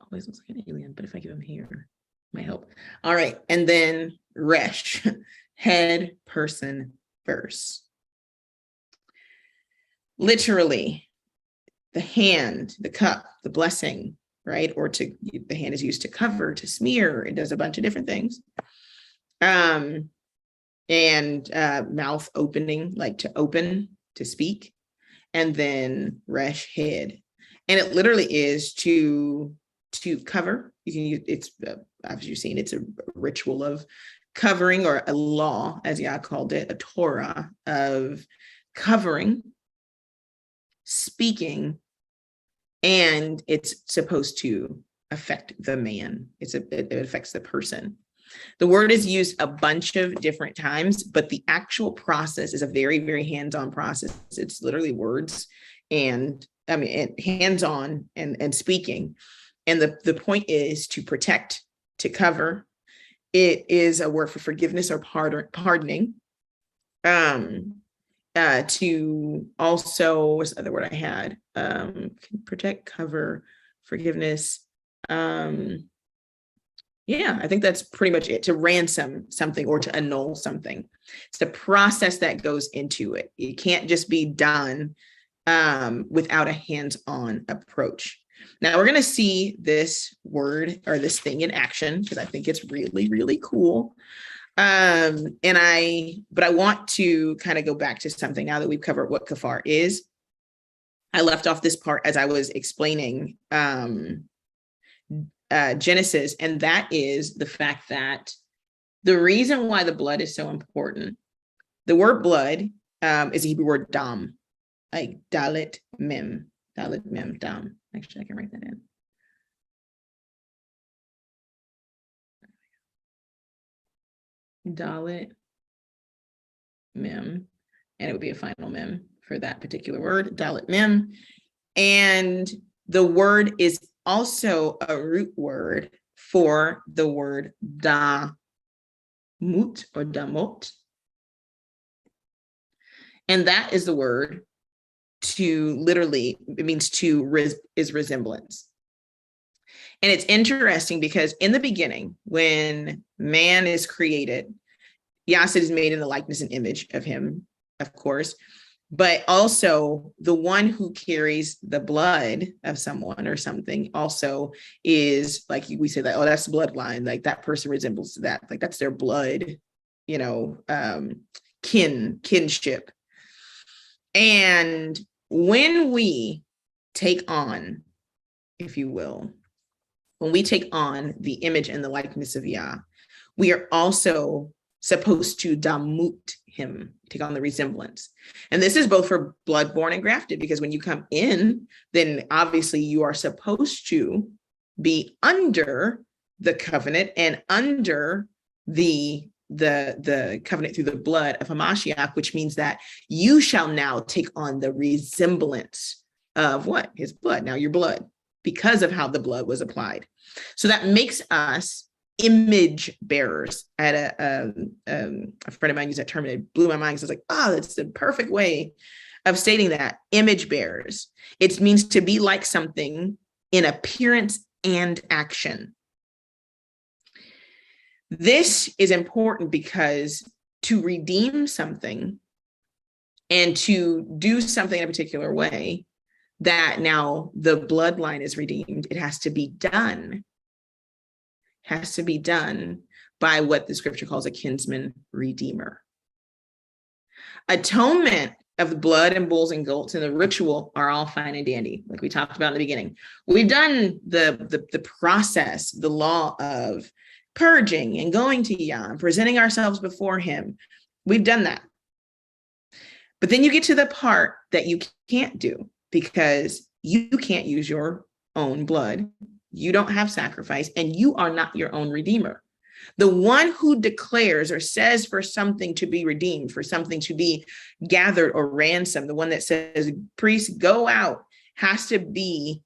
always looks like an alien, but if I give him here, might help. All right. And then resh, head, person, verse. Literally, the hand, the cup, the blessing, right? Or the hand is used to cover, to smear. It does a bunch of different things. And mouth opening, like to open, to speak, and then resh, head, and it literally is to cover. You can use it's as you've seen, it's a ritual of covering, or a law, as Yah called it, a Torah of covering, speaking, and it's supposed to affect the man. It affects the person. The word is used a bunch of different times, but the actual process is a very, very hands-on process. It's literally words and hands-on and speaking. And the point is to protect, to cover. It is a word for forgiveness or pardoning. To also, what's the other word I had? Protect, cover, forgiveness. Yeah, I think that's pretty much it. To ransom something or to annul something. It's the process that goes into it. It can't just be done without a hands-on approach. Now we're going to see this word or this thing in action because I think it's really, really cool. But I want to kind of go back to something now that we've covered what kafar is. I left off this part as I was explaining Genesis, and that is the fact that the reason why the blood is so important, the word blood is a Hebrew word dam, like dalet mem, dam. Actually, I can write that in. Dalet mem, and it would be a final mem for that particular word, dalet mem. And the word is also a root word for the word damut or damot. And that is the word to literally, it means is resemblance. And it's interesting because in the beginning, when man is created, Yah is made in the likeness and image of him, of course, but also the one who carries the blood of someone or something also is, like we say that, oh, that's the bloodline, like that person resembles that, like that's their blood, kinship. And when we take on, if you will, when we take on the image and the likeness of Yah, we are also supposed to damut him, take on the resemblance. And this is both for blood-born and grafted, because when you come in, then obviously you are supposed to be under the covenant and under the covenant through the blood of Hamashiach, which means that you shall now take on the resemblance of what? His blood, now your blood, because of how the blood was applied. So that makes us image bearers. I had a friend of mine used that term and it blew my mind. So I was like, oh, that's the perfect way of stating that. Image bearers. It means to be like something in appearance and action. This is important because to redeem something and to do something in a particular way, that now the bloodline is redeemed, it has to be done. Has to be done by what the scripture calls a kinsman redeemer. Atonement of the blood and bulls and goats and the ritual are all fine and dandy, like we talked about in the beginning. We've done the process, the law of purging and going to Yah and presenting ourselves before him. We've done that. But then you get to the part that you can't do, because you can't use your own blood. You don't have sacrifice, and you are not your own redeemer. The one who declares or says for something to be redeemed, for something to be gathered or ransomed, the one that says, priests, go out, has to be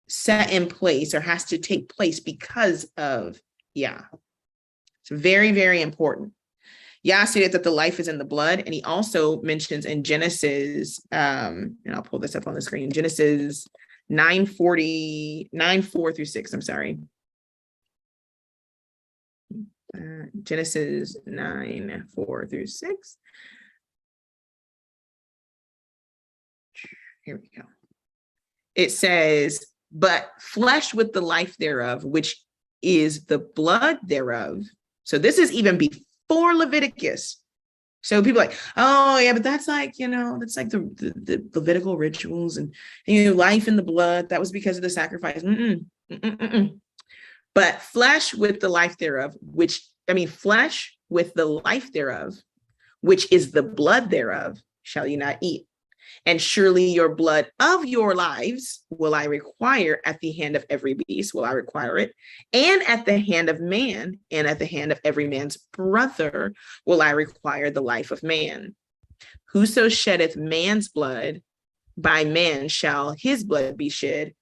set in place or has to take place because of Yah. It's very, very important. Yah stated that the life is in the blood, and he also mentions in Genesis, and I'll pull this up on the screen, Genesis 9:4-6, I'm sorry. Genesis 9:4-6. Here we go. It says, but flesh with the life thereof, which is the blood thereof. So this is even before Leviticus. So people are like, oh yeah, but that's like, that's like the Levitical rituals and life in the blood. That was because of the sacrifice. But flesh with the life thereof, flesh with the life thereof, which is the blood thereof, shall you not eat. And surely your blood of your lives will I require at the hand of every beast, will I require it, and at the hand of man, and at the hand of every man's brother will I require the life of man. Whoso sheddeth man's blood, by man shall his blood be shed.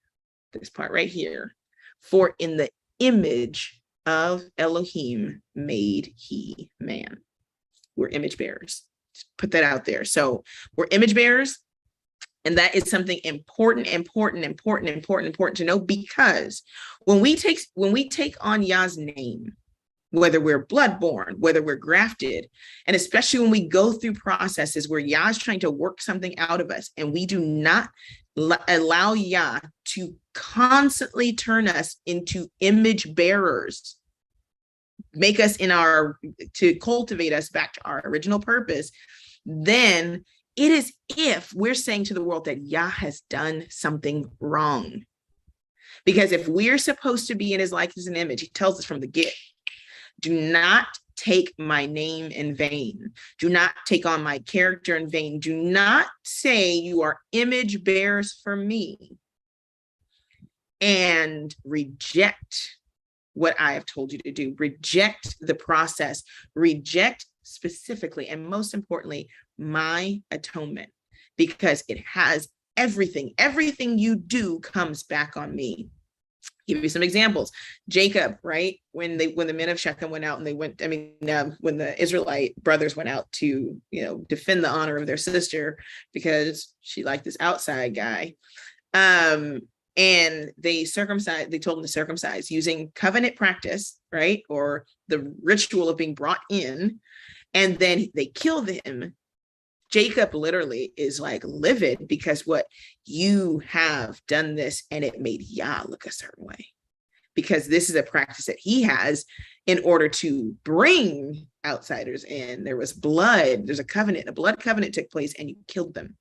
This part right here. For in the image of Elohim made he man. We're image bearers. Just put that out there. So we're image bearers. And that is something important to know, because when we take on Yah's name, whether we're bloodborn, whether we're grafted, and especially when we go through processes where Yah is trying to work something out of us, and we do not allow Yah to constantly turn us into image bearers, make us to cultivate us back to our original purpose, then it is if we're saying to the world that Yah has done something wrong. Because if we're supposed to be in his likeness and image, he tells us from the get, do not take my name in vain. Do not take on my character in vain. Do not say you are image bearers for me and reject what I have told you to do. Reject the process. Reject specifically, and most importantly, my atonement, because it has everything you do comes back on me. Give you some examples. Jacob, right? When the men of Shechem went out and when the Israelite brothers went out to, defend the honor of their sister because she liked this outside guy. And they told him to circumcise using covenant practice, right? Or the ritual of being brought in. And then they killed him. Jacob literally is like livid because what you have done this, and it made Yah look a certain way, because this is a practice that he has in order to bring outsiders in. There was blood, there's a covenant, a blood covenant took place, and you killed them.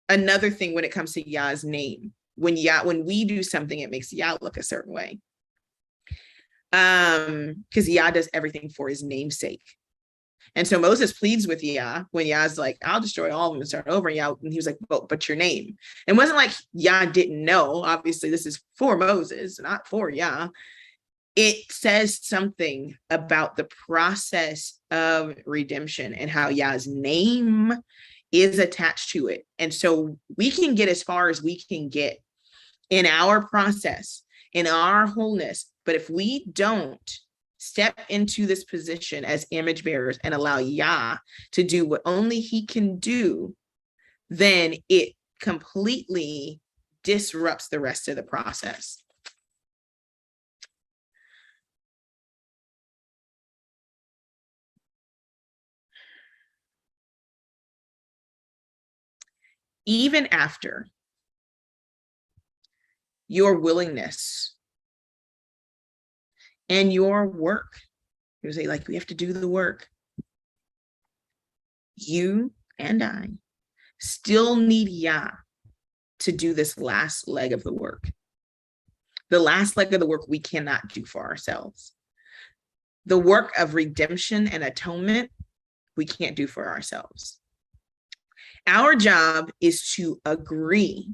Another thing when it comes to Yah's name, when we do something, it makes Yah look a certain way. Because Yah does everything for his namesake. And so Moses pleads with Yah when Yah's like, I'll destroy all of them and start over. And he was like, but your name. And it wasn't like Yah didn't know. Obviously, this is for Moses, not for Yah. It says something about the process of redemption and how Yah's name is attached to it. And so we can get as far as we can get in our process, in our wholeness. But if we don't step into this position as image bearers and allow Yah to do what only he can do, then it completely disrupts the rest of the process. even after your willingness and your work, you say, like, we have to do the work. You and I still need Yah to do this last leg of the work. The last leg of the work we cannot do for ourselves. The work of redemption and atonement, we can't do for ourselves. Our job is to agree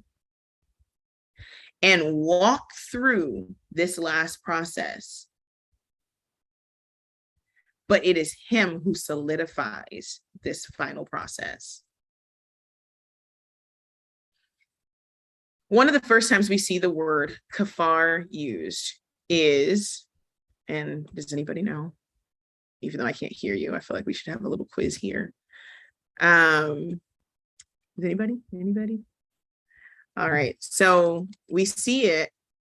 and walk through this last process. But it is him who solidifies this final process. One of the first times we see the word kafar used is, and does anybody know? Even though I can't hear you, I feel like we should have a little quiz here. Is anybody? All right, so we see it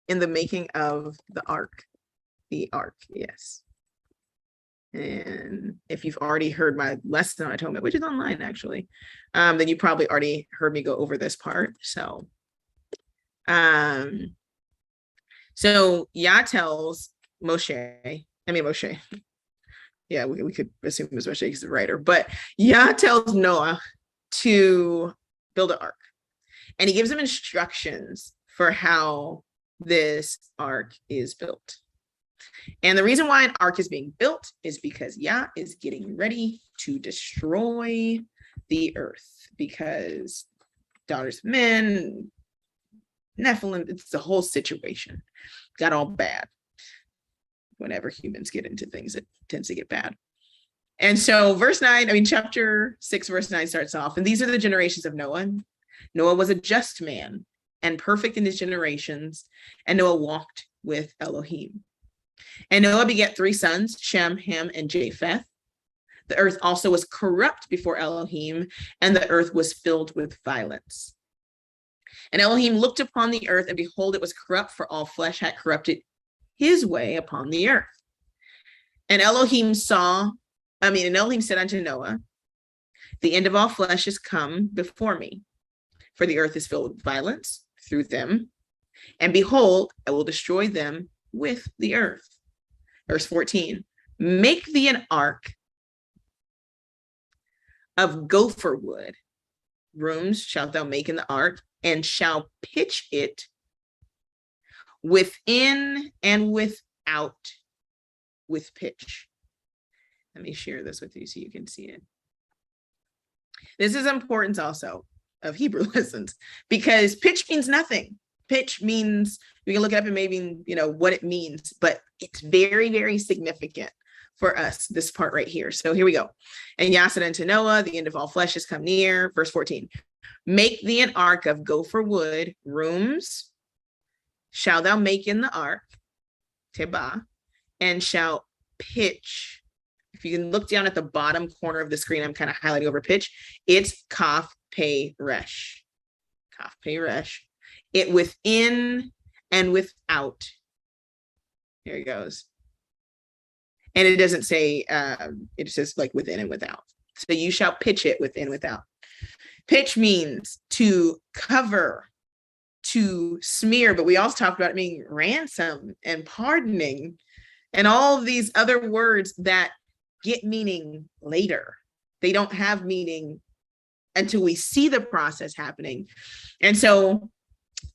in the making of the ark. The ark, yes. And if you've already heard my lesson on atonement, which is online actually, then you probably already heard me go over this part. So Yah tells Moshe, yeah, we could assume it was Moshe, he's the writer, but Yah tells Noah to build an ark. And he gives him instructions for how this ark is built. And the reason why an ark is being built is because Yah is getting ready to destroy the earth, because daughters of men, Nephilim, it's the whole situation. Got all bad. Whenever humans get into things, it tends to get bad. And so chapter 6, verse 9 starts off, and these are the generations of Noah. Noah was a just man and perfect in his generations, and Noah walked with Elohim. And Noah begat 3 sons, Shem, Ham, and Japheth. The earth also was corrupt before Elohim, and the earth was filled with violence. And Elohim looked upon the earth, and behold, it was corrupt, for all flesh had corrupted his way upon the earth. And Elohim said unto Noah, the end of all flesh is come before me, for the earth is filled with violence through them. And behold, I will destroy them with the earth. Verse 14, make thee an ark of gopher wood. Rooms shalt thou make in the ark, and shall pitch it within and without with pitch. Let me share this with you so you can see it. This is importance also of Hebrew lessons, because pitch means nothing. Pitch means, we can look it up and maybe, what it means, but it's very, very significant for us, this part right here. So here we go. And Yah said unto Noah, the end of all flesh is come near. Verse 14, make thee an ark of gopher wood. Rooms shall thou make in the ark, tebah, and shall pitch. If you can look down at the bottom corner of the screen, I'm kind of highlighting over pitch. It's kaf pei resh. Kaf pei resh. It within and without. Here it goes. And it doesn't say, it says like within and without. So you shall pitch it within, without. Pitch means to cover, to smear, but we also talked about it being ransom and pardoning and all of these other words that get meaning later. They don't have meaning until we see the process happening. And so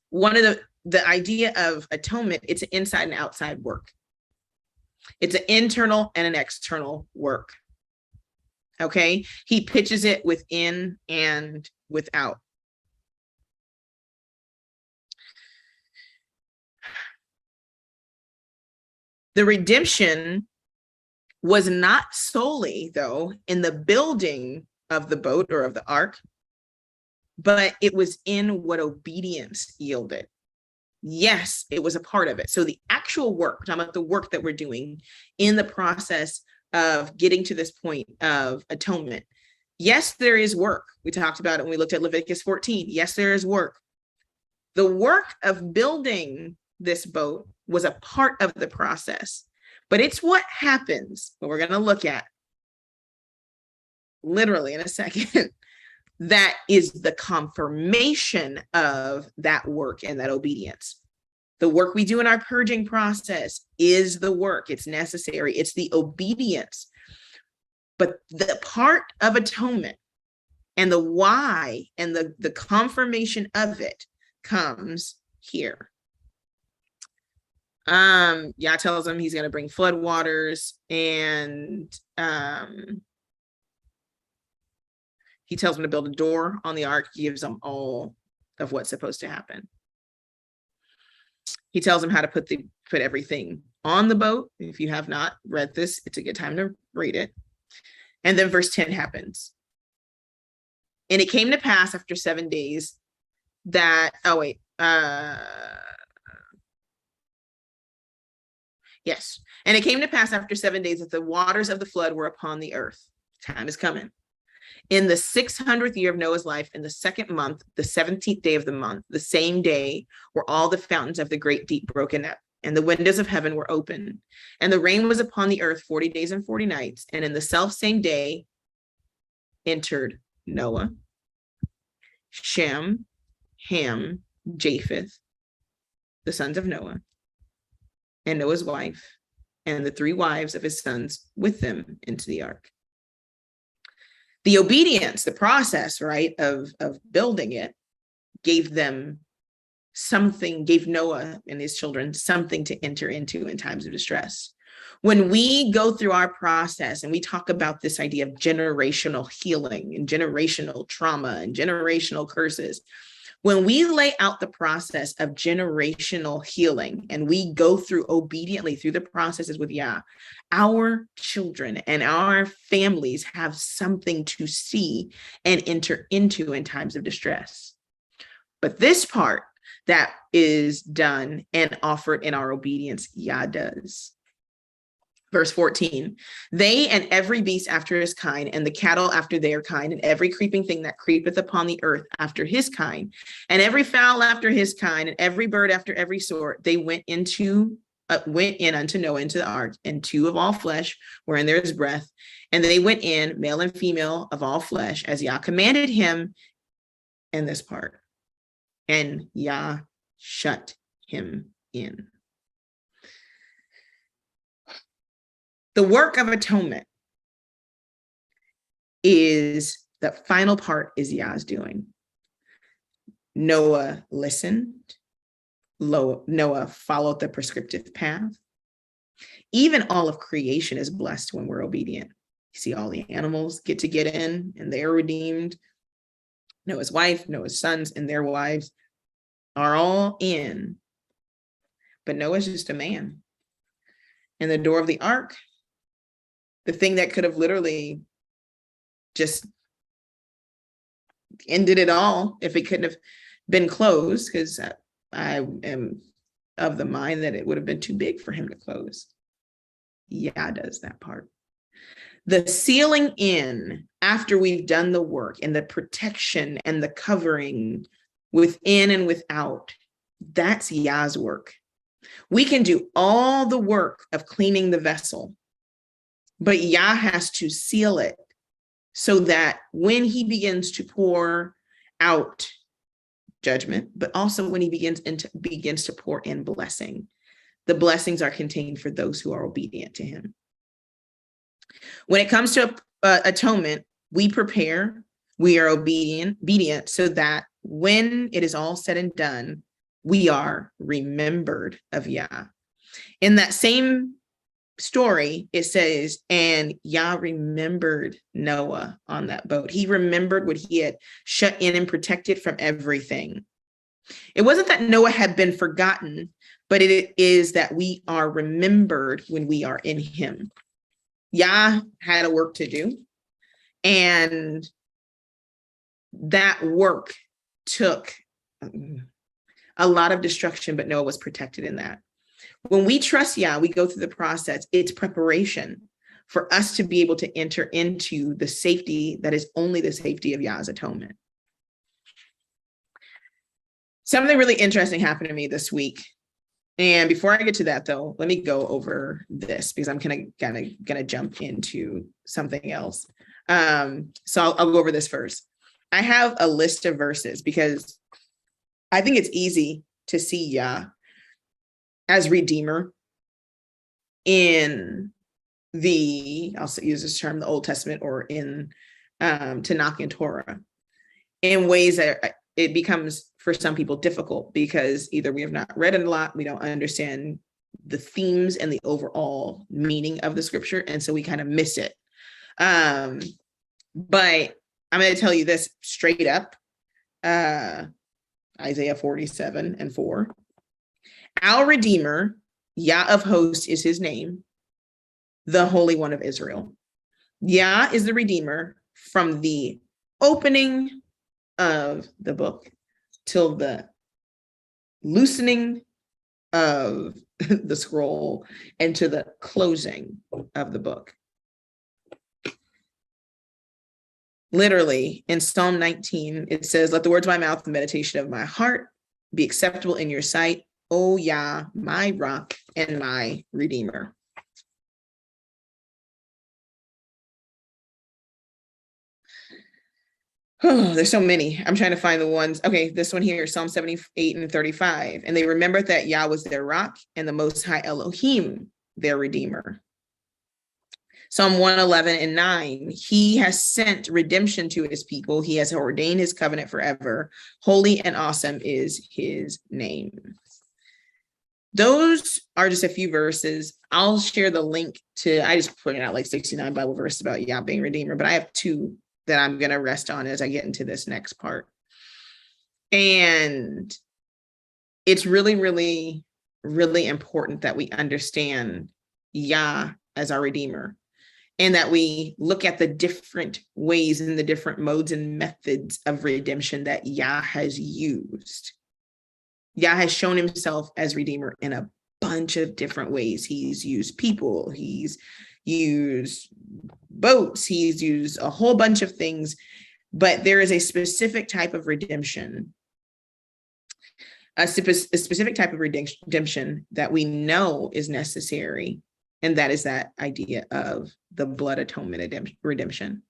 one of the idea of atonement, it's an inside and outside work. It's an internal and an external work. Okay, he pitches it within and without. The redemption was not solely, though, in the building of the boat or of the ark, but it was in what obedience yielded. Yes, it was a part of it. So the actual work, we're talking about the work that we're doing in the process of getting to this point of atonement. Yes, there is work. We talked about it when we looked at Leviticus 14. Yes, there is work. The work of building this boat was a part of the process, but it's what happens, what we're going to look at literally in a second, that is the confirmation of that work and that obedience. The work we do in our purging process is the work. It's necessary. It's the obedience. But the part of atonement and the why and the confirmation of it comes here. Yah tells him he's going to bring flood waters, and he tells him to build a door on the ark. He gives them all of what's supposed to happen. He tells him how to put everything on the boat. If you have not read this, it's a good time to read it. And then verse 10 happens. And it came to pass after 7 days that, yes. And it came to pass after 7 days that the waters of the flood were upon the earth. Time is coming. In the 600th year of Noah's life, in the 2nd month, the 17th day of the month, the same day were all the fountains of the great deep broken up, and the windows of heaven were open. And the rain was upon the earth 40 days and 40 nights. And in the selfsame day entered Noah, Shem, Ham, Japheth, the sons of Noah, and Noah's wife, and the 3 wives of his sons with them into the ark. The obedience, the process, right, of building it gave them something, gave Noah and his children something to enter into in times of distress. When we go through our process and we talk about this idea of generational healing and generational trauma and generational curses, when we lay out the process of generational healing and we go through obediently through the processes with Yah, our children and our families have something to see and enter into in times of distress. But this part that is done and offered in our obedience, Yah does. Verse 14, they and every beast after his kind, and the cattle after their kind, and every creeping thing that creepeth upon the earth after his kind, and every fowl after his kind, and every bird after every sort, they went in unto Noah into the ark, and 2 of all flesh, wherein there is breath. And they went in, male and female of all flesh, as Yah commanded him in this part. And Yah shut him in. The work of atonement is the final part is Yah's doing. Noah listened. Noah followed the prescriptive path. Even all of creation is blessed when we're obedient. You see all the animals get in and they are redeemed. Noah's wife, Noah's sons, and their wives are all in. But Noah's just a man. And the door of the ark, the thing that could have literally just ended it all if it couldn't have been closed, because I am of the mind that it would have been too big for him to close. Yah does that part. The sealing in after we've done the work and the protection and the covering within and without, that's Yah's work. We can do all the work of cleaning the vessel, but Yah has to seal it so that when he begins to pour out judgment, but also when he begins to pour in blessing, the blessings are contained for those who are obedient to him. When it comes to atonement, we prepare, we are obedient so that when it is all said and done, we are remembered of Yah. In that same story, it says, and Yah remembered Noah on that boat. He remembered what he had shut in and protected from everything. It wasn't that Noah had been forgotten, but it is that we are remembered when we are in him. Yah had a work to do, and that work took a lot of destruction, but Noah was protected in that. When we trust Yah, we go through the process. It's preparation for us to be able to enter into the safety that is only the safety of Yah's atonement. Something really interesting happened to me this week. And before I get to that, though, let me go over this because I'm gonna jump into something else. So I'll go over this first. I have a list of verses because I think it's easy to see Yah as Redeemer in I'll use this term, the Old Testament, or in Tanakh and Torah, in ways that it becomes for some people difficult because either we have not read it a lot, we don't understand the themes and the overall meaning of the scripture, and so we kind of miss it. But I'm going to tell you this straight up. Isaiah 47:4. Our Redeemer, Yah of hosts is his name, the Holy One of Israel. Yah is the Redeemer from the opening of the book till the loosening of the scroll and to the closing of the book. Literally, in Psalm 19, it says, let the words of my mouth, the meditation of my heart be acceptable in your sight, O Yah, my rock and my Redeemer. Oh, there's so many. I'm trying to find the ones. Okay, this one here, Psalm 78:35. And they remembered that Yah was their rock and the Most High Elohim, their Redeemer. Psalm 111:9. He has sent redemption to his people. He has ordained his covenant forever. Holy and awesome is his name. Those are just a few verses. I'll share the link to, I just put out like 69 Bible verses about Yah being Redeemer, but I have 2 that I'm going to rest on as I get into this next part. And it's really, really, really important that we understand Yah as our Redeemer, and that we look at the different ways and the different modes and methods of redemption that Yah has used. Yah has shown himself as Redeemer in a bunch of different ways. He's used people, he's used boats, he's used a whole bunch of things, but there is a specific type of redemption, a specific type of redemption that we know is necessary, and that is that idea of the blood atonement redemption.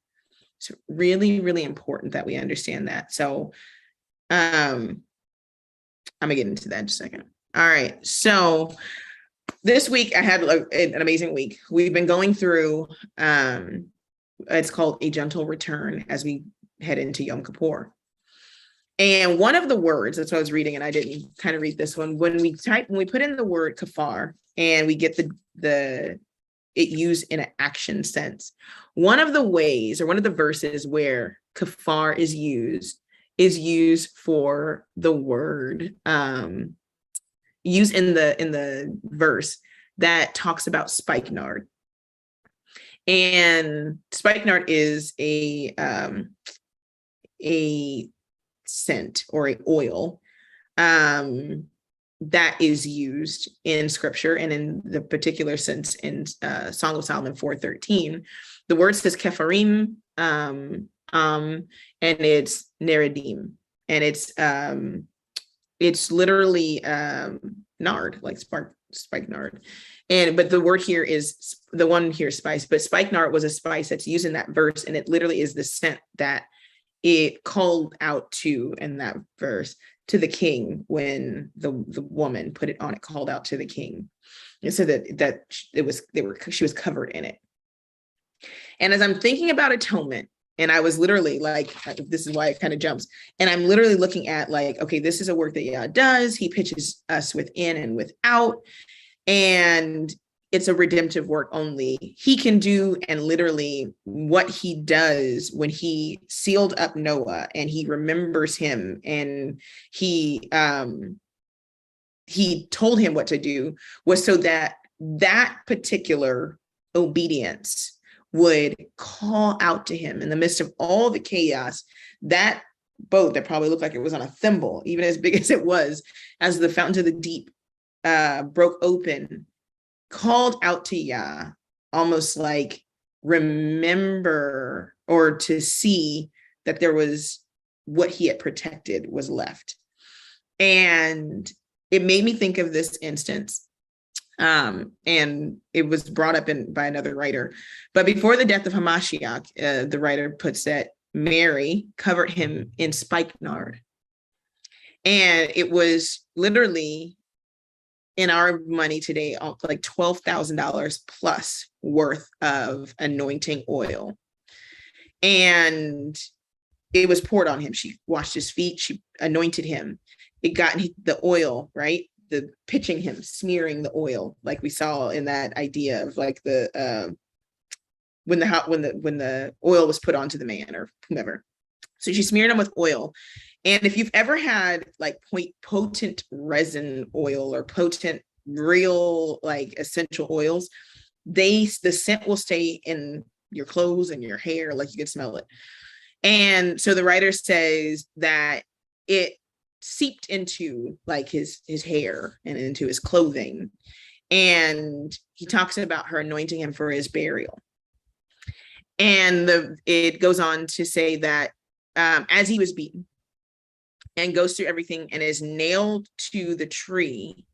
It's really, really important that we understand that. So I'm gonna get into that in just a second. All right, so this week I had an amazing week. We've been going through, it's called A Gentle Return as we head into Yom Kippur. And one of the words, that's what I was reading, and I didn't kind of read this one. When we put in the word kafar and we get it used in an action sense, one of the ways or one of the verses where kafar is used for the word, used in the verse that talks about spikenard. And spikenard is a scent or an oil that is used in scripture, and in the particular sense in Song of Solomon 4:13, the word says kefarim, and it's neradim, and it's literally nard, like spikenard. But the word here is, the one here, spice, but spikenard was a spice that's used in that verse, and it literally is the scent that it called out to in that verse to the king when the woman put it on. It called out to the king, and so that she was covered in it. And as I'm thinking about atonement, and I was literally like, this is why it kind of jumps. And I'm literally looking at like, okay, this is a work that Yah does. He pitches us within and without. And it's a redemptive work only he can do. And literally what he does when he sealed up Noah and he remembers him and he told him what to do was so that particular obedience would call out to him in the midst of all the chaos. That boat that probably looked like it was on a thimble, even as big as it was, as the fountains of the deep broke open, called out to Yah, almost like remember, or to see that there was what he had protected was left. And it made me think of this instance. And it was brought up by another writer. But before the death of Hamashiach, the writer puts that Mary covered him in spikenard. And it was literally, in our money today, like $12,000 plus worth of anointing oil. And it was poured on him. She washed his feet. She anointed him. It got the oil, right? The pitching him, smearing the oil, like we saw in that idea of like the when the oil was put onto the man or whomever. So she smeared him with oil. And if you've ever had like potent resin oil or potent real like essential oils, the scent will stay in your clothes and your hair, like you can smell it. And so the writer says that it seeped into like his hair and into his clothing. And he talks about her anointing him for his burial. And it goes on to say that as he was beaten and goes through everything and is nailed to the tree,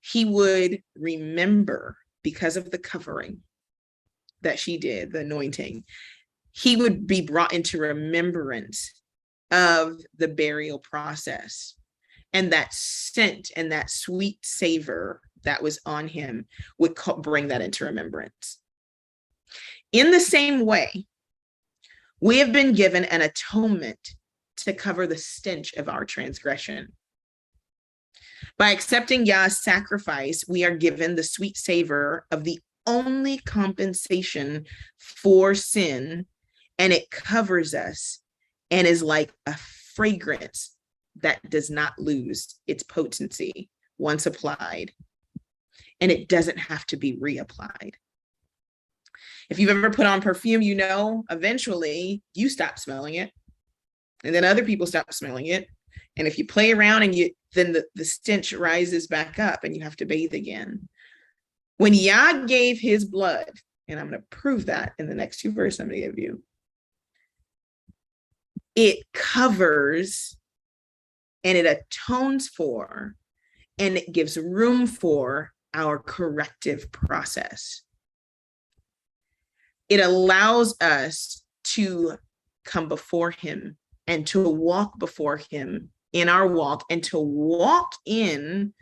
he would remember, because of the covering that she did, the anointing, he would be brought into remembrance of the burial process. And that scent and that sweet savor that was on him would bring that into remembrance. In the same way, we have been given an atonement to cover the stench of our transgression. By accepting Yah's sacrifice, we are given the sweet savor of the only compensation for sin, and it covers us and is like a fragrance that does not lose its potency once applied, and it doesn't have to be reapplied. If you've ever put on perfume, you know, eventually you stop smelling it, and then other people stop smelling it. And if you play around and then the stench rises back up and you have to bathe again. When Yah gave his blood, and I'm going to prove that in the next two verses I'm going to give you, it covers and it atones for and it gives room for our corrective process. It allows us to come before him and to walk before him in our walk and to walk in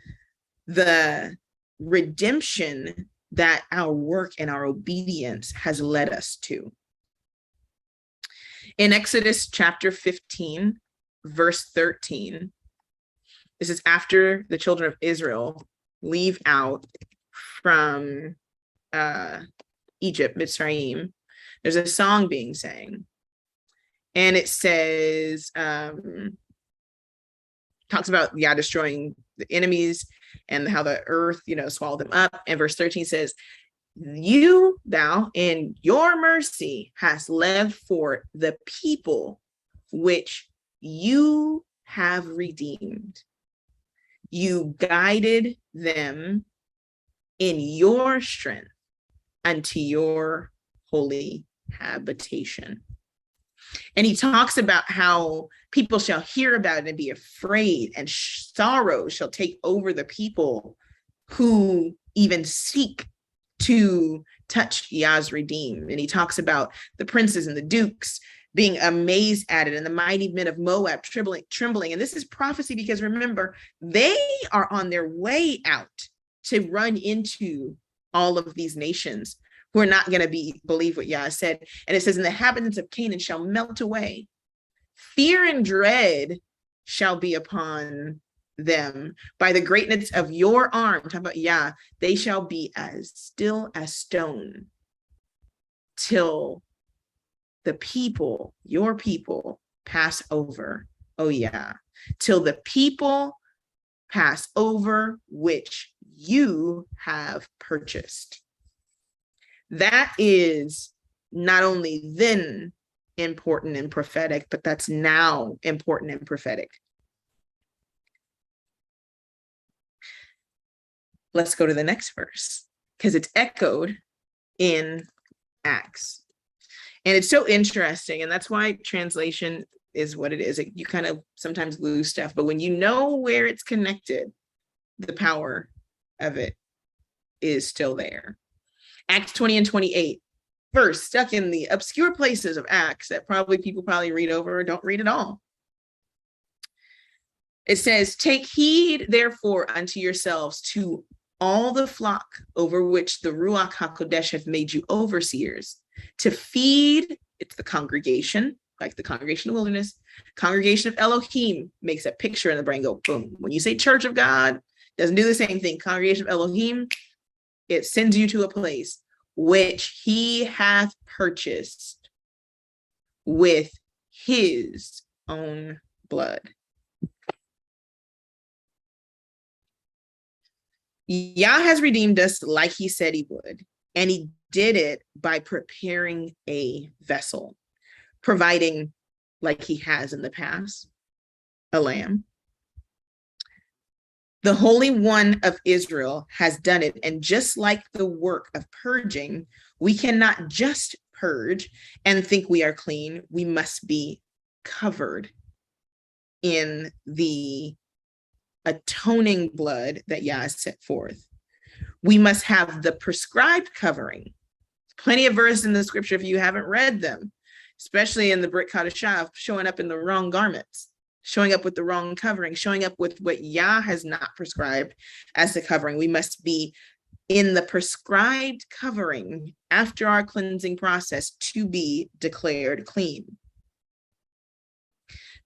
the redemption that our work and our obedience has led us to. In Exodus chapter 15, verse 13, this is after the children of Israel leave out from Egypt, Mitzrayim. There's a song being sang, and it says, talks about Yah destroying the enemies and how the earth, swallowed them up. And verse 13 says, thou in your mercy hast led for the people which you have redeemed. You guided them in your strength unto your holy habitation. And he talks about how people shall hear about it and be afraid, and sorrow shall take over the people who even seek to touch Yah's redeemed. And he talks about the princes and the dukes being amazed at it, and the mighty men of Moab trembling. And this is prophecy because remember, they are on their way out to run into all of these nations who are not going to believe what Yah said. And it says, and the inhabitants of Canaan shall melt away. Fear and dread shall be upon them by the greatness of your arm. Talk about Yah. They shall be as still as stone till the people, your people, pass over. Oh yeah. Till the people pass over which you have purchased. That is not only then important and prophetic, but that's now important and prophetic. Let's go to the next verse because it's echoed in Acts. And it's so interesting. And that's why translation is what it is. You kind of sometimes lose stuff, but when you know where it's connected, the power of it is still there. Acts 20 and 28. verse stuck in the obscure places of Acts that people read over or don't read at all. It says, take heed, therefore, unto yourselves to all the flock over which the Ruach HaKodesh hath made you overseers, to feed, it's the congregation, like the congregation of the wilderness, congregation of Elohim makes a picture in the brain, go boom. When you say church of God, doesn't do the same thing. Congregation of Elohim, it sends you to a place which he hath purchased with his own blood. Yah has redeemed us like he said he would, and he did it by preparing a vessel, providing, like he has in the past, a lamb. The Holy One of Israel has done it, and just like the work of purging, we cannot just purge and think we are clean. We must be covered in the atoning blood that Yah has set forth. We must have the prescribed covering. Plenty of verses in the scripture, if you haven't read them, especially in the Brit Kadashah, showing up in the wrong garments, showing up with the wrong covering, showing up with what Yah has not prescribed as the covering. We must be in the prescribed covering after our cleansing process to be declared clean.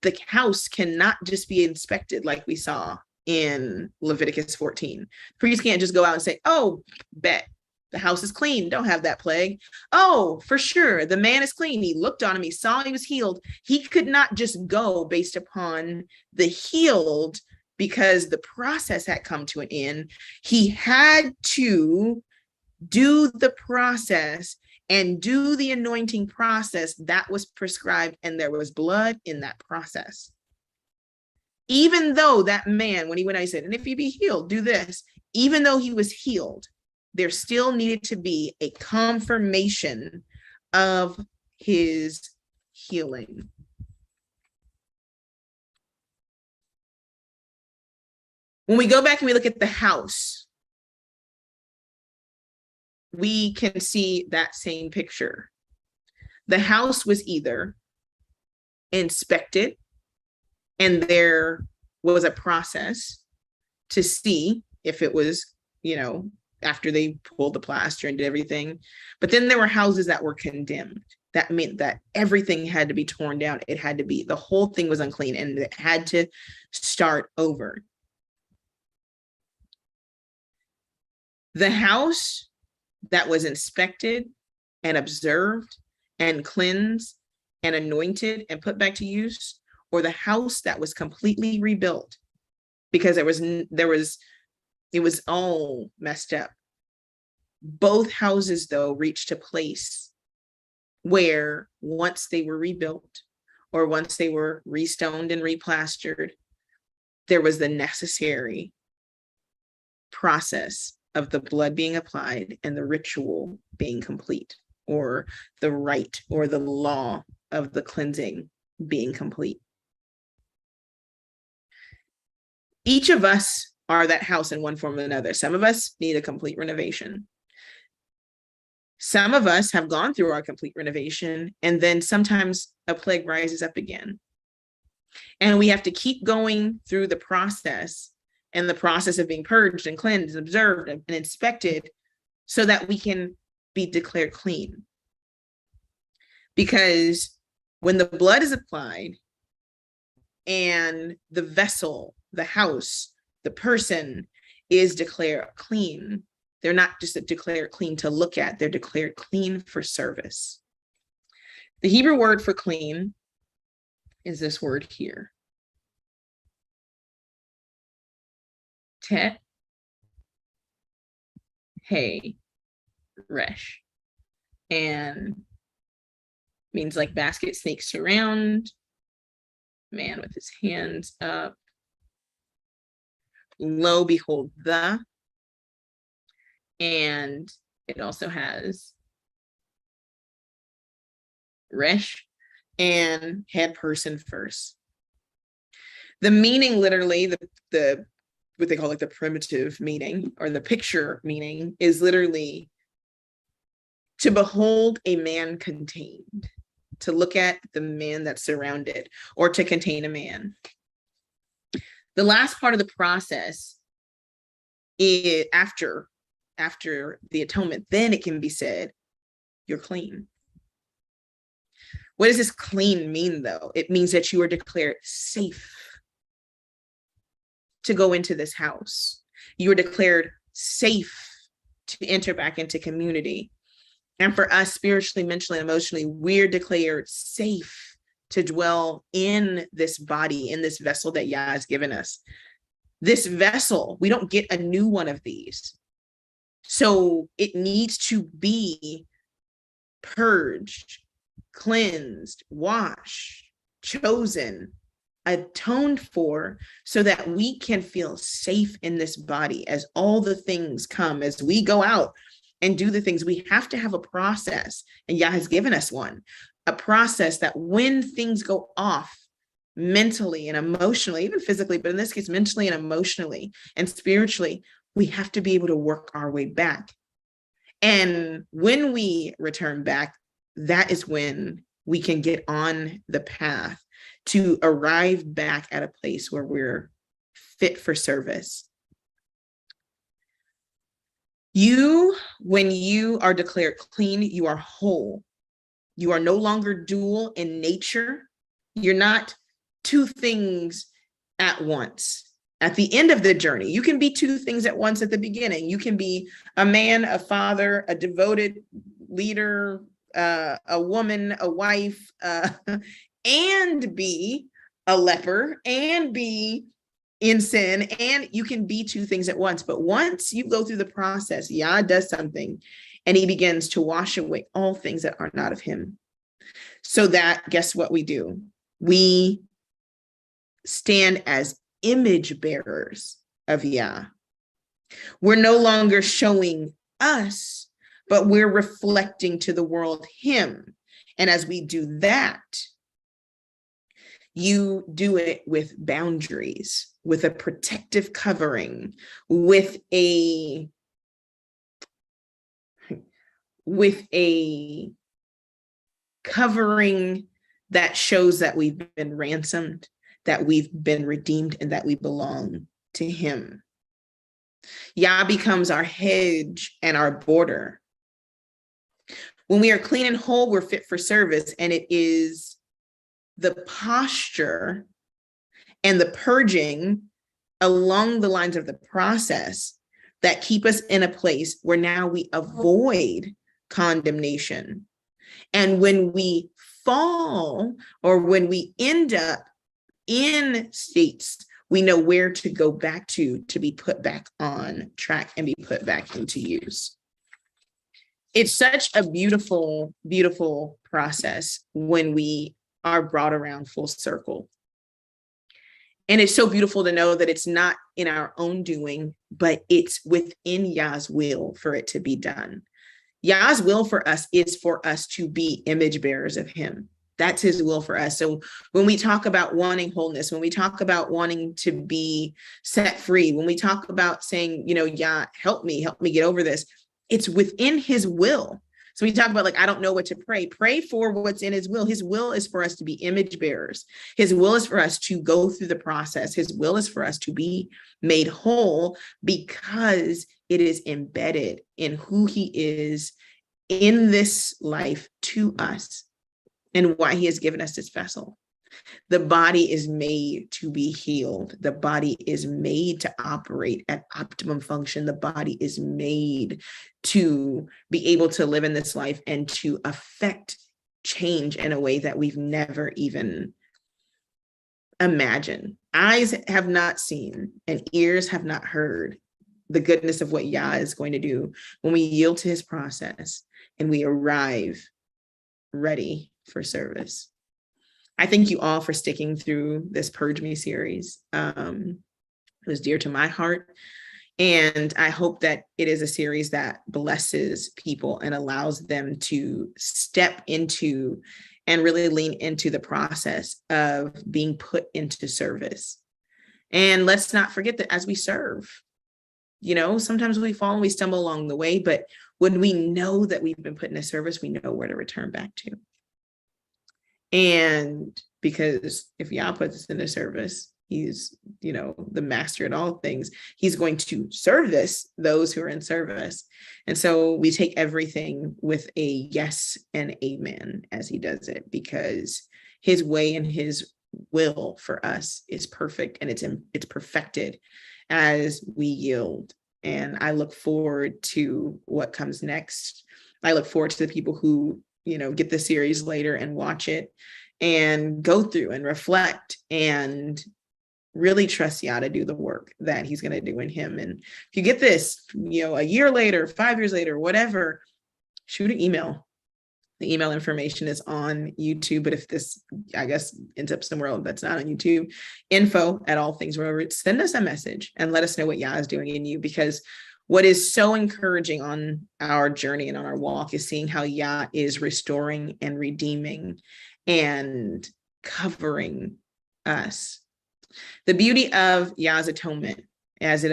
The house cannot just be inspected like we saw in Leviticus 14. Priests can't just go out and say, oh, bet the house is clean, don't have that plague. Oh, for sure, the man is clean. He looked on him, he saw he was healed. He could not just go based upon the healed because the process had come to an end. He had to do the process and do the anointing process that was prescribed, and there was blood in that process. Even though that man, when he went out, he said, and if you be healed, do this. Even though he was healed, there still needed to be a confirmation of his healing. When we go back and we look at the house, we can see that same picture. The house was either inspected, and there was a process to see if it was, after they pulled the plaster and did everything. But then there were houses that were condemned. That meant that everything had to be torn down. It had to be, the whole thing was unclean, and it had to start over. The house that was inspected and observed and cleansed and anointed and put back to use, or the house that was completely rebuilt because it was all messed up. Both houses, though, reached a place where once they were rebuilt or once they were restoned and replastered, there was the necessary process of the blood being applied and the ritual being complete, or the rite or the law of the cleansing being complete. Each of us are that house in one form or another. Some of us need a complete renovation. Some of us have gone through our complete renovation, and then sometimes a plague rises up again. And we have to keep going through the process, and the process of being purged and cleansed, and observed and inspected, so that we can be declared clean. Because when the blood is applied and the vessel, the house, the person is declared clean, they're not just declared clean to look at, they're declared clean for service. The Hebrew word for clean is this word here. Tet, hey, resh, and means like basket snakes around, man with his hands up, lo, behold the, and it also has resh and head person first. The meaning, literally, the what they call like the primitive meaning or the picture meaning is literally To behold a man contained, to look at the man that's surrounded, or to contain a man. The last part of the process is after the atonement, then it can be said, you're clean. What does this clean mean, though? It means that you are declared safe to go into this house. You are declared safe to enter back into community. And for us, spiritually, mentally, emotionally, we're declared safe to dwell in this body, in this vessel that Yah has given us. This vessel, we don't get a new one of these. So it needs to be purged, cleansed, washed, chosen, atoned for, so that we can feel safe in this body as all the things come, as we go out and do the things. We have to have a process, and Yah has given us one, a process that when things go off mentally and emotionally, even physically, but in this case, mentally and emotionally and spiritually, we have to be able to work our way back. And when we return back, that is when we can get on the path to arrive back at a place where we're fit for service. When you are declared clean, you are whole. You are no longer dual in nature. You're not two things at once. At the end of the journey, you can be two things at once at the beginning. You can be a man, a father, a devoted leader, a woman, a wife, and be a leper, and be in sin, and you can be two things at once. But once you go through the process, Yah does something, and he begins to wash away all things that are not of him. So that, guess what we do? We stand as image bearers of Yah. We're no longer showing us, but we're reflecting to the world him. And as we do that, you do it with boundaries, with a protective covering, with a covering that shows that we've been ransomed, that we've been redeemed, and that we belong to him. Yah becomes our hedge and our border. When we are clean and whole, we're fit for service, and it is the posture and the purging along the lines of the process that keep us in a place where now we avoid condemnation. And when we fall, or when we end up in states, we know where to go back to be put back on track and be put back into use. It's such a beautiful, beautiful process when we are brought around full circle. And it's so beautiful to know that it's not in our own doing, but it's within Yah's will for it to be done. Yah's will for us is for us to be image bearers of him. That's his will for us. So when we talk about wanting wholeness, when we talk about wanting to be set free, when we talk about saying, Yah, help me get over this, it's within his will. So we talk about, I don't know what to pray. Pray for what's in his will. His will is for us to be image bearers. His will is for us to go through the process. His will is for us to be made whole, because it is embedded in who he is in this life to us, and why he has given us this vessel. The body is made to be healed. The body is made to operate at optimum function. The body is made to be able to live in this life and to affect change in a way that we've never even imagined. Eyes have not seen and ears have not heard the goodness of what Yah is going to do when we yield to his process and we arrive ready for service. I thank you all for sticking through this Purge Me series. It was dear to my heart. And I hope that it is a series that blesses people and allows them to step into and really lean into the process of being put into service. And let's not forget that as we serve, sometimes we fall and we stumble along the way, but When we know that we've been put in a service, we know where to return back to. And because if Yah puts us in a service, he's, the master at all things. He's going to service those who are in service. And so we take everything with a yes and amen as he does it, because his way and his will for us is perfect, and it's perfected as we yield. And I look forward to what comes next. I look forward to the people who, get the series later and watch it and go through and reflect and really trust Yah to do the work that he's going to do in him. And if you get this, a year later, 5 years later, whatever, shoot an email. The email information is on YouTube, but if this, I guess, ends up somewhere else that's not on YouTube, info@allthingsremembrance, send us a message and let us know what Yah is doing in you, because what is so encouraging on our journey and on our walk is seeing how Yah is restoring and redeeming and covering us. The beauty of Yah's atonement as it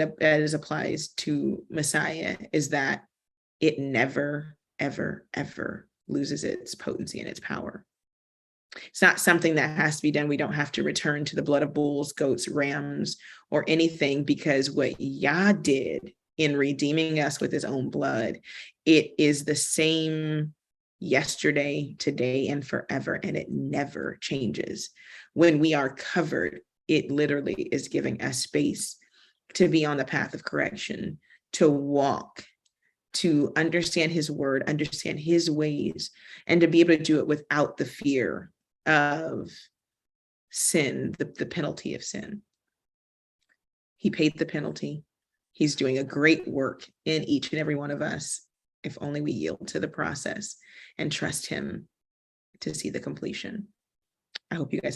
applies to Messiah is that it never, ever, ever loses its potency and its power. It's not something that has to be done. We don't have to return to the blood of bulls, goats, rams, or anything, because what Yah did in redeeming us with his own blood, it is the same yesterday, today, and forever, and it never changes. When we are covered, it literally is giving us space to be on the path of correction, to walk, to understand his word, understand his ways, and to be able to do it without the fear of sin, the penalty of sin. He paid the penalty. He's doing a great work in each and every one of us, if only we yield to the process and trust him to see the completion. I hope you guys